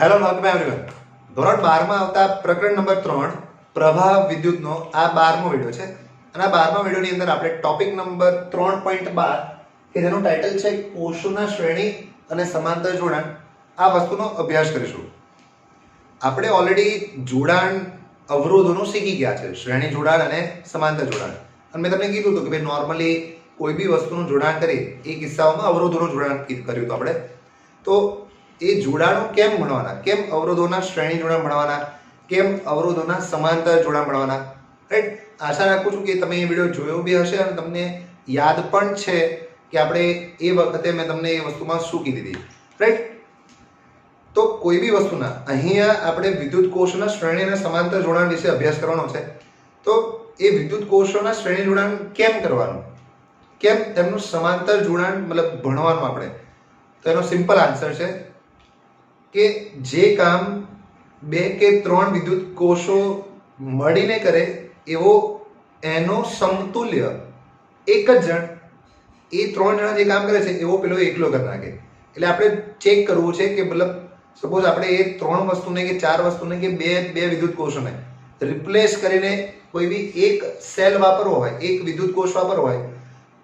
Hello welcome everyone. ધોરણ 12 માં આવતા પ્રકરણ નંબર 3 પ્રવાહ વિદ્યુતનો આ 12મો વિડિયો છે અને આ 12મા વિડિયોની અંદર આપણે ટોપિક નંબર 3.12 કે જેનું ટાઇટલ છે કોષોના શ્રેણી અને સમાંતર જોડાણ આ વસ્તુનો અભ્યાસ કરીશું. આપણે ઓલરેડી જોડાણ અવરોધોનું શીખી ગયા છે, શ્રેણી જોડાણ અને સમાંતર જોડાણ. અને મેં તમને કીધું હતું કે ભાઈ નોર્મલી કોઈ બી વસ્તુનું જોડાણ કરીએ એ કિસ્સાઓમાં અવરોધોનું જોડાણ કર્યું હતું આપણે. તો એ જોડાણો કેમ ભણવાના, કેમ અવરોધોના શ્રેણી જોડાણ ભણવાના, કેમ અવરોધોના સમાંતર જોડાણ ભણવાના, રાઈટ. આશા રાખું છું કે તમે એ વિડીયો જોયો બી હશે અને તમને યાદ પણ છે કે આપણે એ વખતે મેં તમને એ વસ્તુમાં શું કીધી હતી, રાઈટ. તો કોઈ બી વસ્તુના અહીંયા આપણે વિદ્યુત કોષોના શ્રેણી અને સમાંતર જોડાણ વિશે અભ્યાસ કરવાનો છે. તો એ વિદ્યુત કોષોના શ્રેણી જોડાણ કેમ કરવાનું, કેમ તેમનું સમાંતર જોડાણ મતલબ ભણવાનું આપણે, તો એનો સિમ્પલ આન્સર છે કે જે કામ 2 કે 3 વિદ્યુત કોષો મળીને કરે એવો એનો સમતુલ્ય એક જ જણ એ 3 જણા જે કામ કરે છે એવો પેલો એકલો કરી નાખે. એટલે આપણે ચેક કરવું છે કે મતલબ સપોઝ આપણે એ 3 વસ્તુને કે 4 વસ્તુને કે બે વિદ્યુત કોષોને રિપ્લેસ કરીને કોઈ બી એક સેલ વાપરવો હોય, એક વિદ્યુત કોષ વાપરવો હોય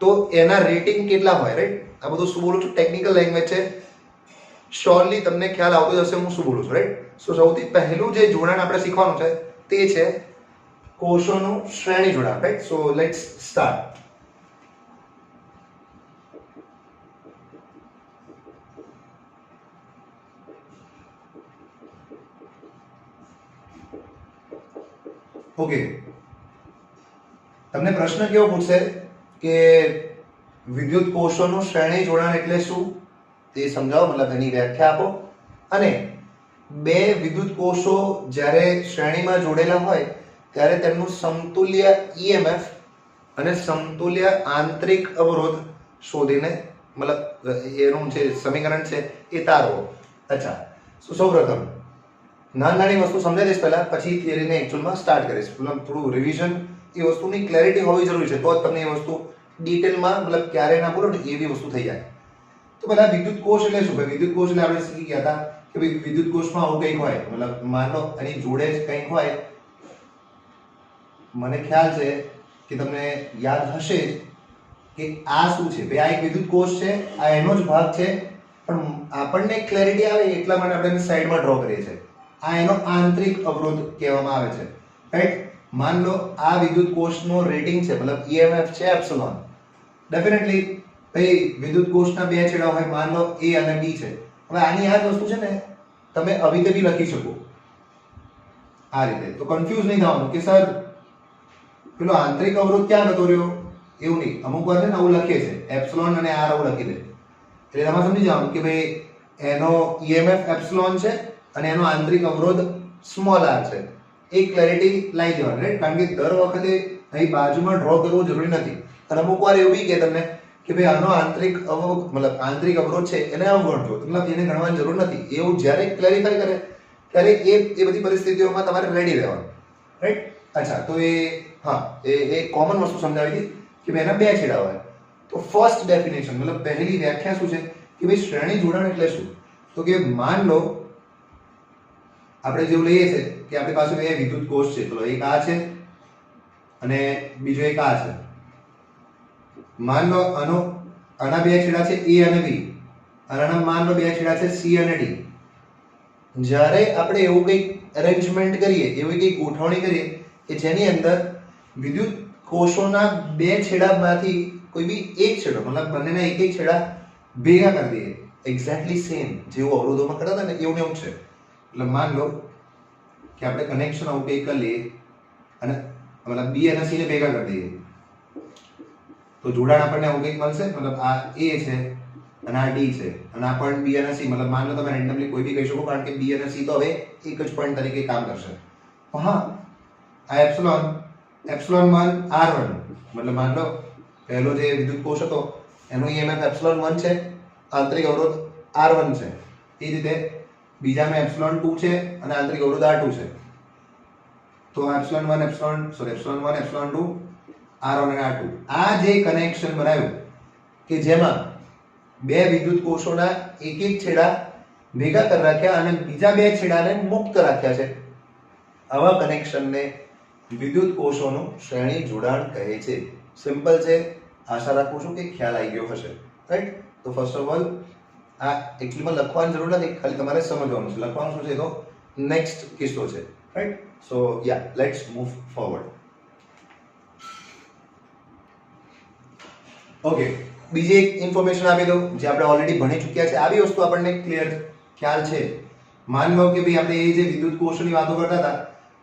તો એના રેટિંગ કેટલા હોય, રાઈટ. આ બધું શું બોલું છું ટેકનિકલ લેંગ્વેજ છે, શ્યોરલી તમને ખ્યાલ આવતો જ હશે હું શું બોલું છું, રાઈટ. સો સૌથી પહેલું જે જોડાણ આપણે શીખવાનું છે તે છે કોષોનું શ્રેણી જોડાણ, right. So let's start. Okay, તમને પ્રશ્ન કેવો પૂછશે કે વિદ્યુત કોષોનું શ્રેણી જોડાણ એટલે શું તે સમજાવો, મતલબ એની વ્યાખ્યા આપો. અને બે વિદ્યુત કોષો જ્યારે શ્રેણીમાં જોડેલા હોય ત્યારે તેમનું સમતુલ્ય EMF અને સમતુલ્ય આંતરિક અવરોધ શોધીને મતલબ એનું જે સમીકરણ છે એ તારવો. અચ્છા, સૌપ્રથમ નાની વસ્તુ સમજાવી દઈશ પહેલા, પછી થિયરીને એક્ચ્યુઅલમાં સ્ટાર્ટ કરીશ. મતલબ થોડું રિવિઝન, એ વસ્તુની ક્લેરિટી હોવી જરૂરી છે તો જ તમને એ વસ્તુ ડિટેલમાં મતલબ ક્યારે ના બોલો ને એવી વસ્તુ થઈ જાય. તો પહેલા વિદ્યુત કોષ એટલે શું? વિદ્યુત કોષ એટલે આપણે શીખી ગયા હતા કે વિદ્યુત કોષમાં આવું કંઈક હોય, મતલબ માનો એની જોડે જ કંઈક હોય. મને ખ્યાલ છે કે તમને યાદ હશે કે આ શું છે ભાઈ, આ એક વિદ્યુત કોષ છે, આ એનો જ ભાગ છે, પણ આપણને ક્લેરિટી આવે એટલા માટે આપણે એને સાઈડમાં ડ્રો કરીએ છીએ. આ એનો આંતરિક અવરોધ કહેવામાં આવે છે, રાઈટ. માન લો આ વિદ્યુત કોષનો રેટિંગ છે, મતલબ EMF છે એપ્સિલોન. ડેફિનેટલી ભાઈ વિદ્યુત કોષના બે છેડા હોય, માન લો A અને B છે. હવે આની આ જ વસ્તુ છે ને તમે આવી રીતે બી લખી શકો આ રીતે, તો કન્ફ્યુઝ નહીં થવાનું કે સર પેલો આંતરિક અવરોધ ક્યાં જતો રહ્યો, એવું નહીં. અમુક વાર છે ને આવું લખીએ છે એપ્સિલોન અને R આવું લખી દે, એટલે તમારે સમજી જવાનું કે ભાઈ એનો EMF એપ્સિલોન છે અને એનો આંતરિક અવરોધ સ્મોલ r છે. એક ક્લેરિટી લાવી દેવાની, રાઈટ. કારણ કે દર વખતે અહીં બાજુમાં ડ્રો કરવું જરૂરી નથી. અને અમુક વાર એવું બી કે તમને કે ભાઈ આનો આંતરિક અવરોધ મતલબ આંતરિક અવરોધ છે એને અવગણજો, મતલબ એને ગણવાની જરૂર નથી. એવું જ્યારે ક્લેરિફાઈ કરે ત્યારે એ બધી પરિસ્થિતિઓમાં તમારે રેડી રહેવાનું, રાઈટ. અચ્છા, તો એ હા એ કોમન વસ્તુ સમજાવી હતી કે ભાઈ એના બે છેડા હોય. તો ફર્સ્ટ ડેફિનેશન મતલબ પહેલી વ્યાખ્યા શું છે કે ભાઈ શ્રેણી જોડાણ એટલે શું? તો કે માન લો આપણે જેવું લઈએ છે કે આપણી પાસે બે વિદ્યુત કોષ છે, ચલો એક આ છે અને બીજો એક આ છે. માન લો આના બે છેડા છે A અને B, અને આના માન લો બે છેડા છે C અને D. જ્યારે આપણે એવું કંઈક અરેન્જમેન્ટ કરીએ, એવી કંઈક ગોઠવણી કરીએ કે જેની અંદર વિદ્યુત કોષોના બે છેડામાંથી કોઈ બી એક છેડો મતલબ બંનેના એક એક છેડા ભેગા કરી દઈએ, એક્ઝેક્ટલી સેમ જેવું અવરોધોમાં કરતા હતા ને એવું ને એવું છે. એટલે માન લો કે આપણે કનેક્શન આવું કંઈક કરી લઈએ અને મતલબ B અને C ને ભેગા કરી દઈએ તો જોડાણ આપણને આવું કંઈક મળશે. મતલબ આ A છે અને આ D છે અને આ પોઈન્ટ B અને C, મતલબ માન લો તમે રેન્ડમલી કોઈ બી કહી શકો કારણ કે B અને C તો હવે એક જ પોઈન્ટ તરીકે કામ કરશે. હા, આ એપ્સિલોન R1 મતલબ માન લો પહેલો જે વિદ્યુત કોષ હતો એનો EMF એપ્સિલોન 1 છે, આંતરિક અવરોધ R1 છે. એ રીતે બીજામાં એપ્સિલોન 2 છે અને આંતરિક અવરોધ R2 છે. તો એપ્સિલોન 1 એપ્સિલોન 2 R1 અને R2 આ જે કનેક્શન બનાવ્યું કે જેમાં બે વિદ્યુત કોષોના એક એક છેડા ભેગા કરી રાખ્યા અને બીજા બે છેડાને મુક્ત રાખ્યા છે. આવા કનેક્શનને વિદ્યુત કોષોનું શ્રેણી જોડાણ કહે છે. સિમ્પલ છે. આશા રાખું છું કે ખ્યાલ આવી ગયો હશે. રાઈટ? તો ફર્સ્ટ ઓફ ઓલ આ એકચ્યુઅલીમાં લખવાની જરૂર નથી, ખાલી તમારે સમજવાનું છે. લખવાનું શું છે તો નેક્સ્ટ કિસ્સો છે. Right? So yeah let's move forward. Okay, બીજી એક ઇન્ફોર્મેશન આપી દઉં જે આપણે ઓલરેડી ભણી ચૂક્યા છે. આવી વસ્તુ આપણને ક્લિયર ખ્યાલ છે. માન લો કે ભાઈ આપણે એ જે વિદ્યુત કોષોની વાતો કરતા હતા,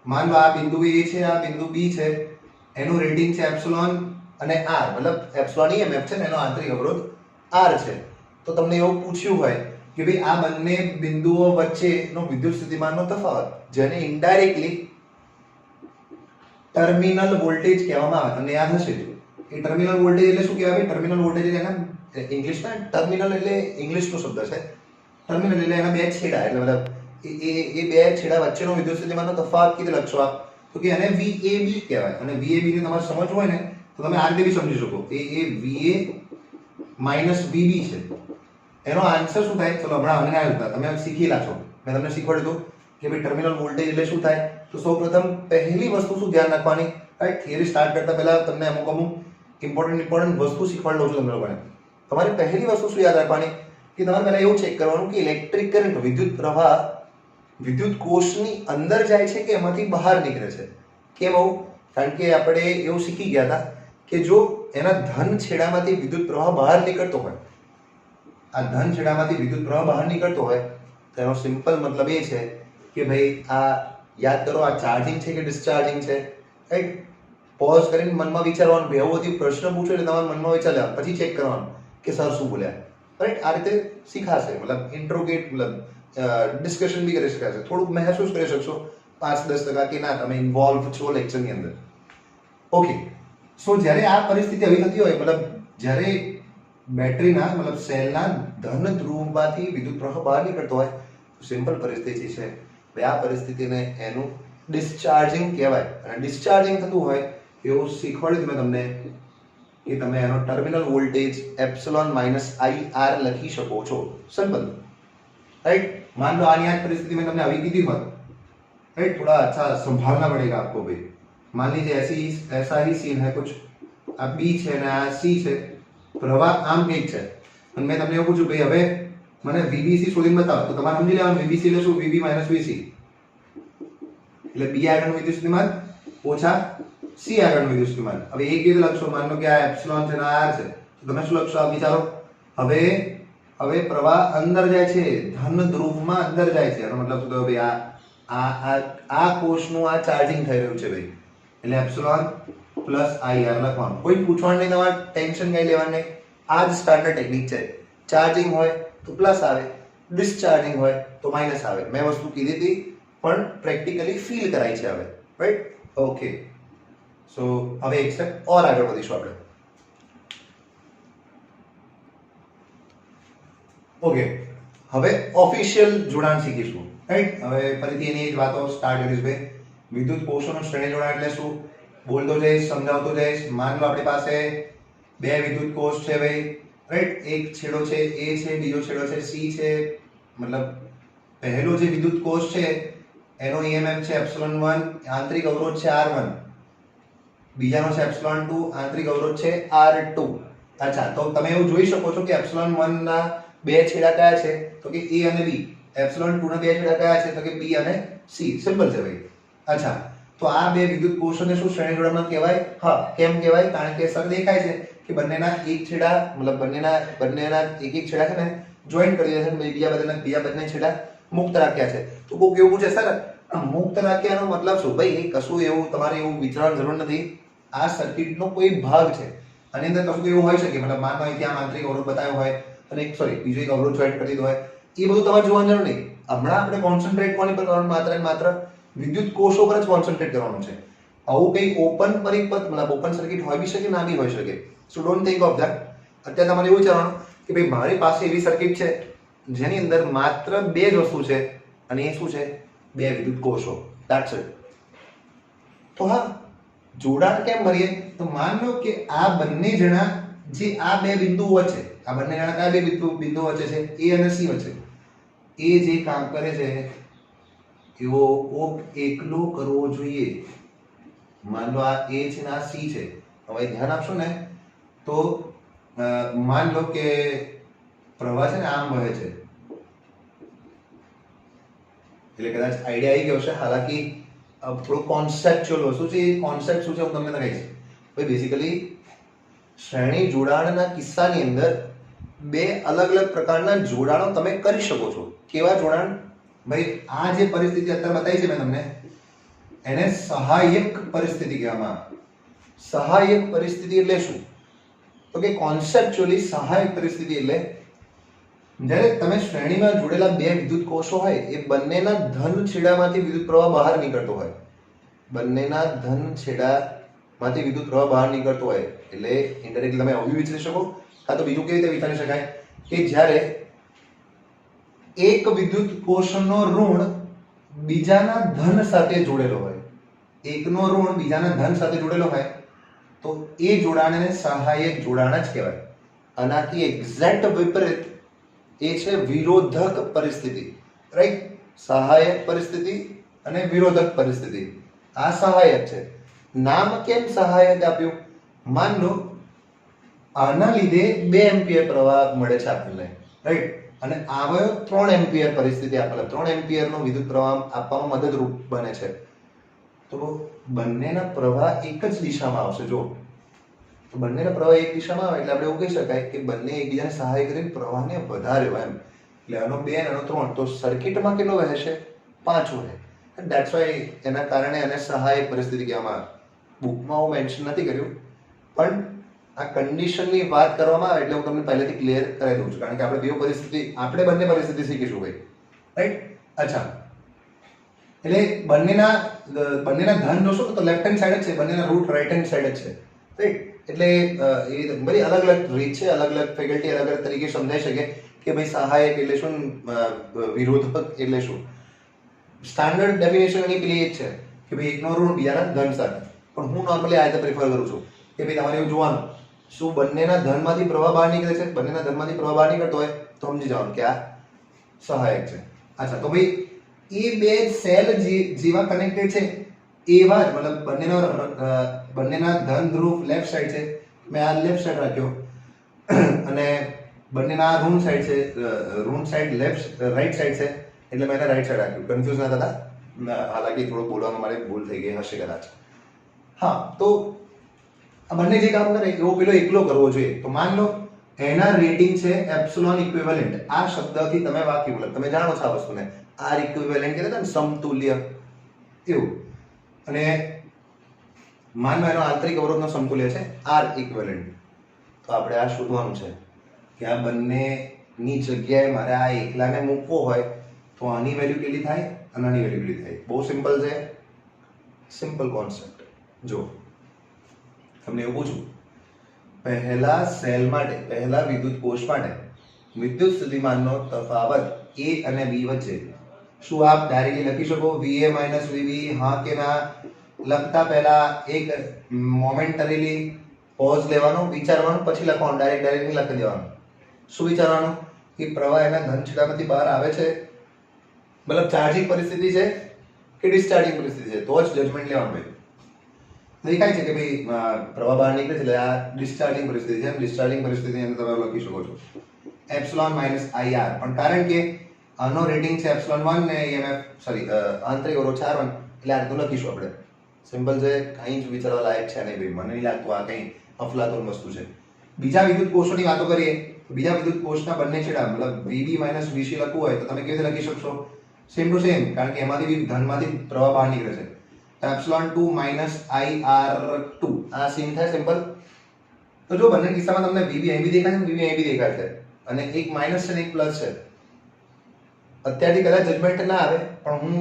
માન લો આ બિંદુ A છે, આ બિંદુ B છે, એનું રેડિંગ છે એપ્સિલોન અને r, મતલબ એપ્સિલોન EMF છે ને એનો આંતરિક અવરોધ r છે. તો તમને એવું પૂછ્યું હોય કે ભાઈ આ બંને બિંદુઓ વચ્ચેનો વિદ્યુત સ્થિતિમાનનો તફાવત, જેને ઇનડાયરેક્ટલી ટર્મિનલ વોલ્ટેજ કહેવામાં આવે, તમને યાદ હશે. એ ટર્મિનલ વોલ્ટેજ એટલે શું કહેવાય? ટર્મિનલ વોલ્ટેજ એટલે એના ઇંગ્લિશમાં ટર્મિનલ એટલે ઇંગ્લિશનો શબ્દ છે. ટર્મિનલ એટલે એના બે છેડા, એટલે મતલબ એ બે છેડા વચ્ચેનો વિદ્યુત સ્થિતિમાનનો તફાવત કીધે લખશો આપ તો કે એને VAB કહેવાય. અને VAB ને તમારે સમજવું હોય ને તો તમે આ રીતે બી સમજી શકો. એ VA માઇનસ VB છે. એનો આન્સર શું થાય? ચલો હમણાં મને ના હતા, તમે શીખેલા છો. મેં તમને શીખવાડ્યું હતું કે ભાઈ ટર્મિનલ વોલ્ટેજ એટલે શું થાય. તો સૌપ્રથમ પહેલી વસ્તુ શું ધ્યાન રાખવાની, રાઈટ? થિયરી સ્ટાર્ટ કરતા પહેલા તમને અમુક ઇમ્પોર્ટન્ટ વસ્તુ શીખવાડી દઉં છું તમને લોકોને. તમારી પહેલી વસ્તુ શું યાદ રાખવાની કે તમારે પહેલા એવું ચેક કરવાનું કે ઇલેક્ટ્રિક કરંટ, વિદ્યુત પ્રવાહ વિદ્યુત કોષની અંદર જાય છે કે એમાંથી બહાર નીકળે છે. કેમ આવું? કારણ કે આપણે એવું શીખી ગયા હતા કે જો એના ધન છેડામાંથી વિદ્યુત પ્રવાહ બહાર નીકળતો હોય, આ ધન છેડામાંથી વિદ્યુત પ્રવાહ બહાર નીકળતો હોય તો એનો સિમ્પલ મતલબ એ છે કે ભાઈ આ યાદ કરો, આ ચાર્જિંગ છે કે ડિસ્ચાર્જિંગ છે. રાઈટ? પોઝ કરીને મનમાં વિચારવાનું. એવું બધી પ્રશ્ન પૂછો એટલે તમારા મનમાં વિચાર લેવા, પછી ચેક કરવાનું કે સર શું બોલ્યા. રાઈટ? આ રીતે શીખાશે. મતલબ ઇન્ટ્રોગેટ, મતલબ ડિસ્કશન બી કરી શકાશે. થોડુંક મહેસૂસ કરી શકશો 5-10% કે ના તમે ઇન્વોલ્વ છો લેક્ચરની અંદર. ઓકે, સો જ્યારે આ પરિસ્થિતિ આવી થતી હોય, મતલબ જ્યારે બેટરીના મતલબ સેલના ધન ધ્રુવમાંથી વિદ્યુત પ્રવાહ બહાર નીકળતો હોય તો સિમ્પલ પરિસ્થિતિ છે ભાઈ, આ પરિસ્થિતિને એનું ડિસ્ચાર્જિંગ કહેવાય. અને ડિસ્ચાર્જિંગ થતું હોય એવું શીખવાડ્યું મેં તમને કે તમે એનો terminal voltage epsilon minus IR લખી શકો છો. સિમ્પલ. राइट? मान लो आनी आज परिस्थिति में तुमने अभी की थी मत, राइट? थोड़ा अच्छा संभालना पड़ेगा आपको भाई. मान लीजिए ऐसा ही सीन है कुछ, આ B છે ને આ C છે, પ્રવાહ આમ કંઈક છે અને મેં તમને એવું પૂછ્યું ભાઈ હવે મને VBC શોધીને બતાવો, તો તમારે સમજી લેવાનું VBC એટલે શું? VB માઇનસ VC એટલે B આગળનું વિદ્યુત સ્થિતિમાન ઓછા C આગળનું વિદ્યુત સ્થિતિમાન. હવે એ કેવી રીતે લખશો? માન લો કે આ એપ્સિલોન છે ને આ R છે, તો તમે શું લખશો? આ વિચારો. હવે પ્રવાહ અંદર જાય છે, ધન ધ્રુવમાં અંદર જાય છે. એનો મતલબ શું થયો ભાઈ? આ કોષનું આ ચાર્જિંગ થઈ રહ્યું છે ભાઈ, એટલે એપ્સિલોન પ્લસ IR લખવાનું. કોઈ પૂછવાનું નહીં, તમારે ટેન્શન કઈ લેવાનું નહીં. આ જ સ્ટાન્ડર્ડ ટેકનિક છે. ચાર્જિંગ હોય તો પ્લસ આવે, ડિસ્ચાર્જિંગ હોય તો માઇનસ આવે. મેં વસ્તુ કીધી હતી પણ પ્રેક્ટિકલી ફીલ કરાઈ છે હવે. રાઈટ? ઓકે, સો હવે એક સ્ટેપ ઓર આગળ વધીશું આપણે. ઓકે, હવે ઓફિશિયલ જોડાણ શીખીશું. રાઈટ? હવે ફરીથી એની જ વાતો સ્ટાર્ટ કરીશું ભાઈ. વિદ્યુત કોષોનું શ્રેણી જોડાણ એટલે શું? બોલતો જઈશ, સમજાવતો જઈશ. માન લો આપણી પાસે બે વિદ્યુત કોષ છે ભાઈ. રાઈટ? એક છેડો છે A છે, બીજો છેડો છે C છે. મતલબ પહેલો જે વિદ્યુત કોષ છે એનો EMF છે ε1, આંતરિક અવરોધ છે R1. બીજાનો છે ε2, આંતરિક અવરોધ છે R2. અચ્છા, તો તમે એવું જોઈ શકો છો કે ε1 ના બે છેડા કયા છે? તો કે A અને B. ε2 ના બે છેડા કયા છે? તો કે B અને C. સિમ્પલ છે ભાઈ. અચ્છા, તો આ બે વિદ્યુત કોષોને શું શ્રેણી જોડાણમાં કહેવાય? હા, કેમ કહેવાય? કારણ કે સર દેખાય છે કે બંનેના એક છેડા, મતલબ બંનેના એક છેડા છે ને જોઈન્ટ કરી દે છે, બીજા બંને છેડા મુક્ત રાખ્યા છે. તો કોઈક એવું પૂછે સર મુક્ત રાખ્યાનો મતલબ શું? ભાઈ એ કશું એવું તમારે એવું વિચારવાની જરૂર નથી. આ સર્કિટનો કોઈ ભાગ છે, આની અંદર કશું એવું હોઈ શકે. મતલબ માનો ત્યાં આંતરિક અવરોધ બતાવ્યો હોય અને બીજો એક અવરોધ જોઈન્ટ કરી દીધો હોય, એ બધું તમારે જોવાની જરૂર નહીં. હમણાં આપણે કોન્સન્ટ્રેટ કોની પર કરવાનું? માત્ર ને માત્ર વિદ્યુત કોષો પર જ કોન્સન્ટ્રેટ કરવાનું છે. આવું કંઈ ઓપન પરિપથ, મતલબ ઓપન સર્કિટ હોય બી શકે, ના બી હોઈ શકે. સો ડોન્ટ થિંક ઓફ ધેટ. અત્યારે તમારે એવું વિચારવાનું કે ભાઈ મારી પાસે એવી સર્કિટ છે જેની અંદર માત્ર બે જ વસ્તુ છે અને એ શું છે? બે વિદ્યુત કોષો. That's it. તો હા, જોડાણ કેમ કરીએ? તો માન લો કે આ બંને જણા જે આ બે બિંદુઓ વચ્ચે, આ બંને જણા કયા બે બિંદુઓ વચ્ચે છે? A અને C વચ્ચે. એ જે કામ કરે છે એવો કોક એકલો કરવો જોઈએ. માન લો આ એ છે ને આ સી છે. હવે ધ્યાન આપશો ને તો માન લો કે પ્રવાહ છે ને આમ વહે છે, એટલે કદાચ આઈડિયા આવી ગયો છે. હાલાકી થોડું કોન્સેપ્ચ્યુઅલ વસ્તુ છે. કોન્સેપ્ટ શું છે હું તમને કહીશ. ભાઈ બેઝિકલી શ્રેણી જોડાણના કિસ્સાની અંદર બે અલગ અલગ પ્રકારના જોડાણો તમે કરી શકો છો. કેવા જોડાણ? ભાઈ આ જે પરિસ્થિતિ અત્યારે બતાવી છે મેં તમને, એને સહાયક પરિસ્થિતિ કહેવામાં આવે. સહાયક પરિસ્થિતિ એટલે શું? તો કે કોન્સેપ્ચ્યુઅલી સહાયક પરિસ્થિતિ એટલે જ્યારે તમે શ્રેણીમાં જોડેલા બે વિદ્યુત કોષો હોય એ બંનેના ધન છેડામાંથી વિદ્યુત પ્રવાહ બહાર નીકળતો હોય. બંનેના ધન છેડામાંથી વિદ્યુત પ્રવાહ બહાર નીકળતો હોય એટલે ઇન્ડાયરેક્ટલી તમે આવું વિચારી શકો. કાં તો બીજું કેવી રીતે વિચારી શકાય કે જ્યારે એક વિદ્યુત કોષનો ઋણ બીજાના ધન સાથે જોડેલો હોય, એકનો ઋણ બીજાના ધન સાથે જોડેલો હોય તો એ જોડાણને સહાયક જોડાણ જ કહેવાય. આનાથી એક્ઝેક્ટ વિપરીત એ છે વિરોધક પરિસ્થિતિ. રાઈટ? સહાયક પરિસ્થિતિ અને વિરોધક પરિસ્થિતિ. આ સહાયક છે. નામ કેમ સહાયક આપ્યું? માન લો આના લીધે 2 એમ્પિયર પ્રવાહ મળે છે આપણને, રાઈટ? અને આવ્યો 3 એમ્પિયર પરિસ્થિતિ આપણને 3 એમ્પિયરનો વિદ્યુત પ્રવાહ આપવામાં મદદરૂપ બને છે. તો બંનેના પ્રવાહ એક જ દિશામાં આવશે. જો તો બંનેના પ્રવાહ એક દિશામાં આવે એટલે આપણે એવું કહી શકાય કે બંને એકબીજાને સહાય કરીને પ્રવાહને વધાર્યો એમ. એટલે આનો 2 અને આનો 3, તો સર્કિટમાં કેટલો વહે છે? 5 વહે. ધેટ્સ વાય એના કારણે આને સહાયક પરિસ્થિતિ કહેવામાં આવે. બુકમાં હું મેન્શન નથી કર્યું, પણ આ કન્ડિશનની વાત કરવામાં આવે એટલે હું તમને પહેલેથી ક્લિયર કરાવી દઉં છું. કારણ કે આપણે બંને પરિસ્થિતિ શીખીશું ભાઈ, રાઈટ? અચ્છા, એટલે બંનેના ધન જોશો તો લેફ્ટ હેન્ડ સાઈડ જ છે, બંનેના રૂટ રાઈટ હેન્ડ સાઈડ જ છે, રાઈટ? એટલે એ બધી અલગ અલગ રીત છે, અલગ અલગ ફેકલ્ટી અલગ અલગ તરીકે સમજાઈ શકે કે ભાઈ સહાયક એટલે શું, વિરોધક એટલે શું. સ્ટાન્ડર્ડ ડેફિનેશન એની પેલી એ જ છે કે ભાઈ એકનો ઋણ બીજાના ધન સાથે. પણ હું નોર્મલી આ રીતે પ્રિફર કરું છું કે ભાઈ તમારે એવું જોવાનું શું બંનેના ધનમાંથી પ્રવાહ બહાર નીકળે છે. બંનેના ધનમાંથી પ્રવાહ બહાર નીકળતો હોય તો સમજી જવાનું કે આ સહાયક છે. અચ્છા, તો ભાઈ એ બે સેલ જેવા કનેક્ટેડ છે એવા જ, મતલબ બંનેના ધન ધ્રુવ લેફ્ટ સાઈડ છે, મેં આ લેફ્ટ સાઈડ રાખ્યો, અને બંનેના ઋણ સાઈડ છે, ઋણ સાઈડ રાઈટ સાઈડ છે એટલે મેં રાઈટ સાઈડ રાખ્યું. કન્ફ્યુઝ ના થતા. હાલાકી થોડું બોલવામાં મારી ભૂલ થઈ ગઈ હશે કદાચ. હા, તો આ બંને જે કામ કરે એવો પેલો એકલો કરવો જોઈએ. તો માન લો એના રેટિંગ છે એપ્સિલોન ઇક્વિવેલન્ટ. આ શબ્દથી તમે વાકેફ, મતલબ તમે જાણો છો આ વસ્તુને. આર ઇક્વિવેલન્ટ કહેતા ને, સમતુલ્ય, એવું. અને માન લો એનો આંતરિક અવરોધનો સમતુલ્ય છે આર ઇક્વિવેલન્ટ. તો આપણે આ શોધવાનું છે કે આ બંનેની જગ્યાએ મારે આ એકલાને મૂકવો હોય તો આની વેલ્યુ કેટલી થાય અને આની વેલ્યુ કેટલી થાય. બહુ સિમ્પલ છે, સિમ્પલ કોન્સેપ્ટ. જો તમને એવું પૂછું, પહેલા સેલ માટે, પહેલા વિદ્યુત કોષ માટે વિદ્યુત સ્થિતિમાનનો તફાવત A અને B વચ્ચે શું આપ ડાયરેક્ટલી લખી શકો? VA - VB, હા કે ના? લખતા પહેલા એક મોમેન્ટરીલી પોઝ લેવાનો, વિચારવાનું, પછી લખવાનું. ડાયરેક્ટ લખી દેવાનું. શું વિચારવાનું? કે પ્રવાહ એના ધન છેડામાંથી બહાર આવે છે, મતલબ ચાર્જિંગ પરિસ્થિતિ છે કે ડિસ્ચાર્જિંગ પરિસ્થિતિ છે, તો જ જજમેન્ટ લેવાનું. ભાઈ દેખાય છે કે ભાઈ પ્રવાહ બહાર નીકળે છે એટલે આ ડિસ્ચાર્જિંગ પરિસ્થિતિ છે. ડિસ્ચાર્જિંગ પરિસ્થિતિની અંદર તમે લખી શકો છો એપ્સિલોન માઇનસ IR. પણ કારણ કે આનો રેટિંગ છે એપ્સિલોન 1 ને EMF આંતરિક અવરોધ 4 એટલે આ તો લખીશું આપણે. સિમ્પલ છે, કંઈ જ વિચારવા લાયક છે નહીં ભાઈ. મને નહીં લાગતું આ કંઈ અફલાતુન વસ્તુ છે. બીજા વિદ્યુત કોષોની વાતો કરીએ તો બીજા વિદ્યુત કોષના બંને છેડા, મતલબ VB - VC લખવું હોય તો તમે કેવી રીતે લખી શકશો? સેમ ટુ સેમ, કારણ કે એમાંથી ધનમાંથી પ્રવાહ બહાર નીકળે છે. એપ્સિલોન 2 - IR2 આ સીન થાય સિમ્પલ. તો જો બંને કિસ્સામાં તમને VB અહીં બી દેખાય છે, VB અહીં બી દેખાય છે, અને એક માઇનસ છે અને એક પ્લસ છે. અત્યારથી કદાચ જજમેન્ટ ના આવે પણ હું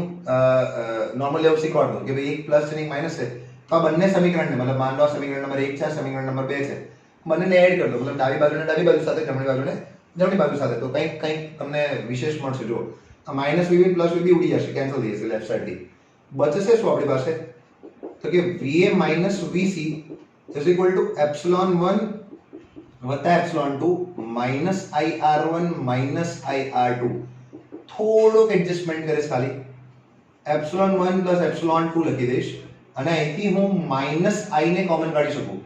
નોર્મલી એવું શીખવાડું કે ભાઈ એક પ્લસ છે અને એક માઇનસ છે તો આ બંને સમીકરણને, મતલબ માન લો સમીકરણ નંબર 1 છે, સમીકરણ નંબર 2 છે, બંનેને એડ કરી દો. મતલબ ડાબી બાજુને ડાબી બાજુ સાથે, જમણી બાજુને જમણી બાજુ સાથે, તો કંઈક તમને વિશેષ મળશે. જો આ માઇનસ VB પ્લસ VB ઉડી જશે, કેન્સલ થઈ જશે લેફ્ટ સાઈડથી. બચશે શું આપણી પાસે? તો કે VA - VC is equal to epsilon 1 વત્તા epsilon 2 minus IR1 minus IR2. થોડોક એડજસ્ટમેન્ટ કરીશ, ખાલી ε1 પ્લસ ε2 લખી દઈશ અને અહીંથી હું માઇનસ આઈ ને કોમન કાઢી શકું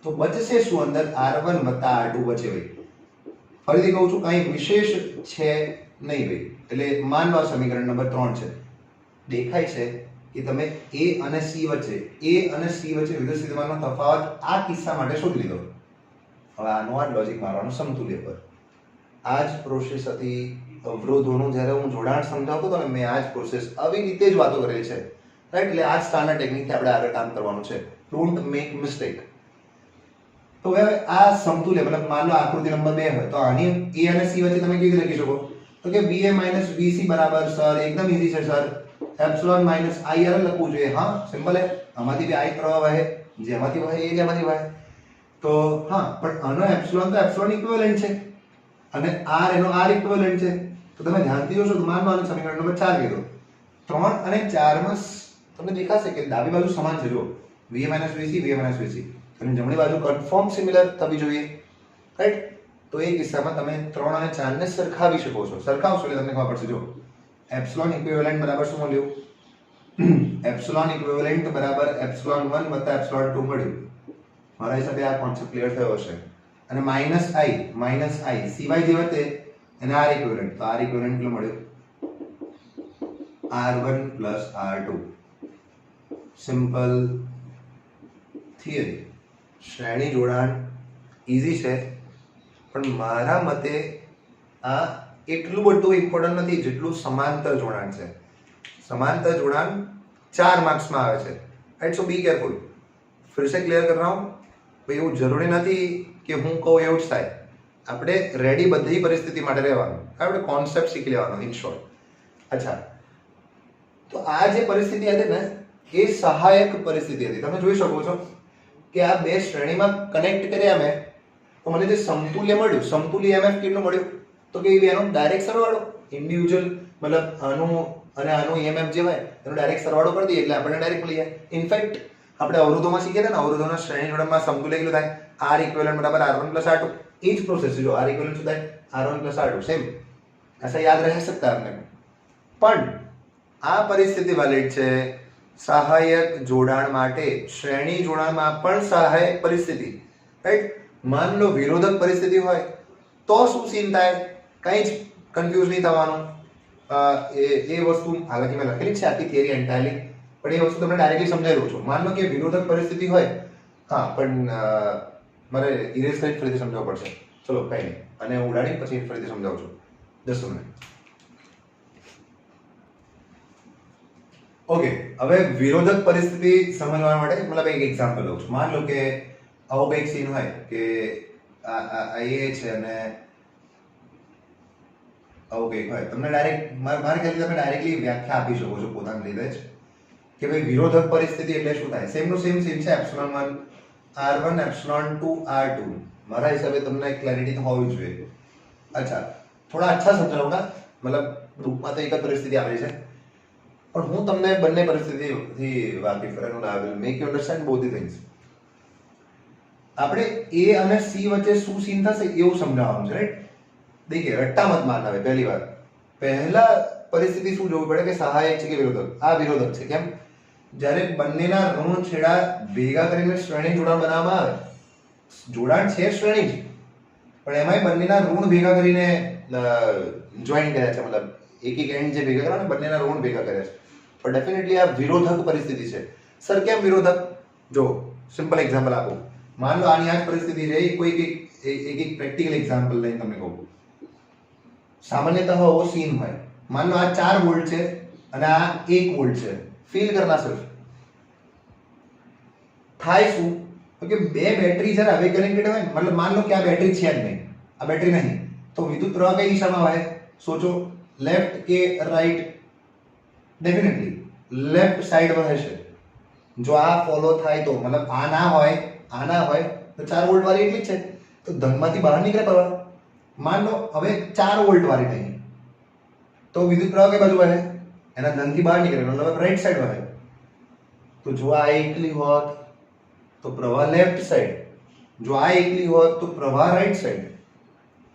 તો બચશે શું? અંદર r1 વત્તા r2 બચે ભાઈ. ફરીથી કહું છું, કંઈ વિશેષ છે નહીં ભાઈ. એટલે માન લો સમીકરણ નંબર 3 છે. દેખાય છે કે તમે a અને c વચ્ચે વિદ્યુત સ્થિતિમાનનો તફાવત આ કિસ્સા માટે શોધી લીધો. હવે આનો આ લોજિક મારવાનું સમતુલ્ય પર. આ જ પ્રોસેસ હતી અવરોધોનું. જ્યારે હું જોડાણ સમજાવતો હતો ને, મેં આ જ પ્રોસેસ આવી રીતે જ વાતો કરેલી છે, રાઈટ? એટલે આ સ્ટાન્ડર્ડ ટેકનિકથી આપણે આગળ કામ કરવાનું છે. Don't make mistake. તો હવે આ સમતુલ્ય, મતલબ માન લો આકૃતિ નંબર 2 હોય તો આની a અને c વચ્ચે તમે કેવી રીતે લખી શકો? તો કે va - vc બરાબર, સર એકદમ ઈઝી છે સર, એપ્સિલોન માઇનસ ir લખવું જોઈએ. હા, સિમ્પલ છે. આમાંથી બી i પ્રવાહ વહે, જેમાંથી વહે એ જેમાંથી વહે. તો હા, પણ આનો એપ્સિલોન તો એપ્સિલોન ઇક્વિવેલન્ટ છે અને r એનો r ઇક્વિવેલન્ટ છે. તો તમે ધ્યાનથી જોશો તો માન લો આનું સમીકરણ નંબર 4 કીધું. 3 અને 4 માં તમને દેખાશે કે ડાબી બાજુ સમાન છે. જો va - vc va-vc અને જમણી બાજુ કન્ફર્મ સિમિલર થવી જોઈએ, રાઈટ? તો એ કિસ્સામાં તમે 3 અને 4 ને સરખાવી શકો છો. સરખાવશો એટલે તમને ખબર પડશે. જો એપ્સિલોન ઇક્વિવેલન્ટ બરાબર શું મળ્યું? એપ્સિલોન ઇક્વિવેલન્ટ બરાબર ε1 વત્તા ε2 મળ્યું. મારા હિસાબે આ કોન્સેપ્ટ ક્લિયર થયો હશે. અને માઇનસ આઈ સિવાય જે વતે એને r ઇક્વિવેલન્ટ, તો r ઇક્વિવેલન્ટ કેટલું મળ્યું? r1 plus r2. Simple theory. શ્રેણી જોડાણ ઈઝી છે, પણ મારા મતે આ એટલું બધું ઇમ્પોર્ટન્ટ નથી જેટલું સમાંતર જોડાણ છે. समांतर जोड़ान 4 मार्क्स में आवे छे, राइट? So be careful. फिर से क्लियर कर रहा हूं भाई, એવું જરૂરી નથી કે હું કહું એવું જ થાય. આપણે રેડી બધી પરિસ્થિતિ માટે રહેવાનું, આપણે કોન્સેપ્ટ શીખી લેવાનો ઇન શોર્ટ. અચ્છા, તો આ જે પરિસ્થિતિ હતી ને એ સહાયક પરિસ્થિતિ હતી. તમે જોઈ શકો છો કે આ બે શ્રેણીમાં કનેક્ટ કર્યા મેં, તો મને જે સમતુલ્ય મળ્યું, સમતુલ્ય mf કેટલું મળ્યું? તો કે એનો ડાયરેક્ટ સરવાળો, ઇન્ડિવિડ્યુઅલ મતલબ આનું અને આનું EMF જે હોય એનો ડાયરેક્ટ સરવાળો કરી દઈએ એટલે આપણને ડાયરેક્ટ મળી જાય. ઇનફેક્ટ આપણે અવરોધોમાં શીખ્યા હતા ને, અવરોધોના શ્રેણી જોડાણમાં સમતુલ્ય કેટલું થાય? R ઇક્વિવેલન્ટ બરાબર R1 પ્લસ R2. એ જ પ્રોસેસ છે. જો R ઇક્વિવેલન્ટ શું થાય? R1 plus R2. સેમ ऐसा याद रह सकता है आपने. પણ આ પરિસ્થિતિ વેલિડ છે સહાયક જોડાણ માટે. શ્રેણી જોડાણમાં પણ સહાયક પરિસ્થિતિ, રાઈટ? માન લો વિરોધક પરિસ્થિતિ હોય તો શું સીન થાય? કંઈ જ કન્ફ્યુઝ નહીં થવાનું. એ વસ્તુ હાલાકી મેં લખેલી છે આખી થિયરી એન્ટાયરલી, પણ એ વસ્તુ તમને ડાયરેક્ટલી સમજાવી દઉં છું. માન લો કે વિરોધક પરિસ્થિતિ હોય, હા, પણ મારે ઇરેઝ કરી ફરીથી સમજાવવું પડશે. ચલો કંઈ નહીં, અને ઉડાડી પછી ફરીથી સમજાવું છું. 10 મિનિટ. ઓકે, હવે વિરોધક પરિસ્થિતિ સમજવા માટે મતલબ એક એક્ઝામ્પલ લઉં છું. માન લો કે આવો કંઈક સીન હોય કે આ એ છે અને આવું કંઈક હોય. તમને ડાયરેક્ટ મારા ખ્યાલથી તમે ડાયરેક્ટલી વ્યાખ્યા આપી શકો છો પોતાની રીતે જ કે ભાઈ વિરોધક પરિસ્થિતિ એટલે શું થાય. સેમ નું સેમ સીન છે. Epsilon 1 R1 epsilon 2 R2. મારા હિસાબે તમને ક્લેરિટી તો હોવી જોઈએ. અચ્છા, થોડા અચ્છા સમજાવુંગા, મતલબ રૂપમાં તો એક જ પરિસ્થિતિ આવેલી છે, પણ હું તમને બંને પરિસ્થિતિથી વાકેફ કરાવું. I will make you understand both the things. આપણે A અને C વચ્ચે શું સીન થશે એવું સમજાવવાનું છે, રાઈટ? देखिए, रट्टा मत मारना है. पहली बार पहला परिस्थिति શું જોવી પડે કે સહાયક છે કે વિરોધક? આ વિરોધક છે. કેમ? જ્યારે બંનેના ઋણ છેડા ભેગા કરીને શ્રેણી જોડાણ બનાવવામાં આવે, જોડાણ છે શ્રેણી જ, પણ એમાંય બંનેના ઋણ ભેગા કરીને જોઈન કર્યા છે, મતલબ એક એક એન્ડ જે ભેગા કર્યા ને બંનેના ઋણ ભેગા કર્યા છે, પણ ડેફિનેટલી આ વિરોધક પરિસ્થિતિ છે. સર કેમ વિરોધક? જો સિમ્પલ એક્ઝામ્પલ આપું. માન લો આની આ પરિસ્થિતિ છે, કોઈ એક પ્રેક્ટિકલ એક્ઝામ્પલ લઈને તમને કહું. सामान्यतः वो सीन है, मान लो आ 4 वोल्ट છે અને આ 1 વોલ્ટ છે. ફીલ કરના સિર્ફ થાય શું તો કે બે બેટરી જ્યારે હવે કનેક્ટેડ હોય, મતલબ માન લો કે આ બેટરી છે જ નહીં, આ બેટરી નહીં, તો વિદ્યુત પ્રવાહ કઈ દિશામાં વહે? સોચો, લેફ્ટ કે રાઈટ? ડેફિનેટલી લેફ્ટ સાઈડ વહે છે. જો આ ફોલો થાય તો, મતલબ આ ના હોય તો 4 વોલ્ટ વાળી એટલી જ છે, તો ધનમાંથી બહાર નીકળે પ્રવાહ. मान लो હવે 4 વોલ્ટ વાળી નહીં, તો વિદ્યુત પ્રવાહ કઈ બાજુ વહે? એના ધનથી બહાર નીકળે, મતલબ રાઈટ સાઈડ વહે. તો જો આ એકલી હોત તો પ્રવાહ લેફ્ટ સાઈડ, જો આ એકલી હોત તો પ્રવાહ રાઈટ સાઈડ.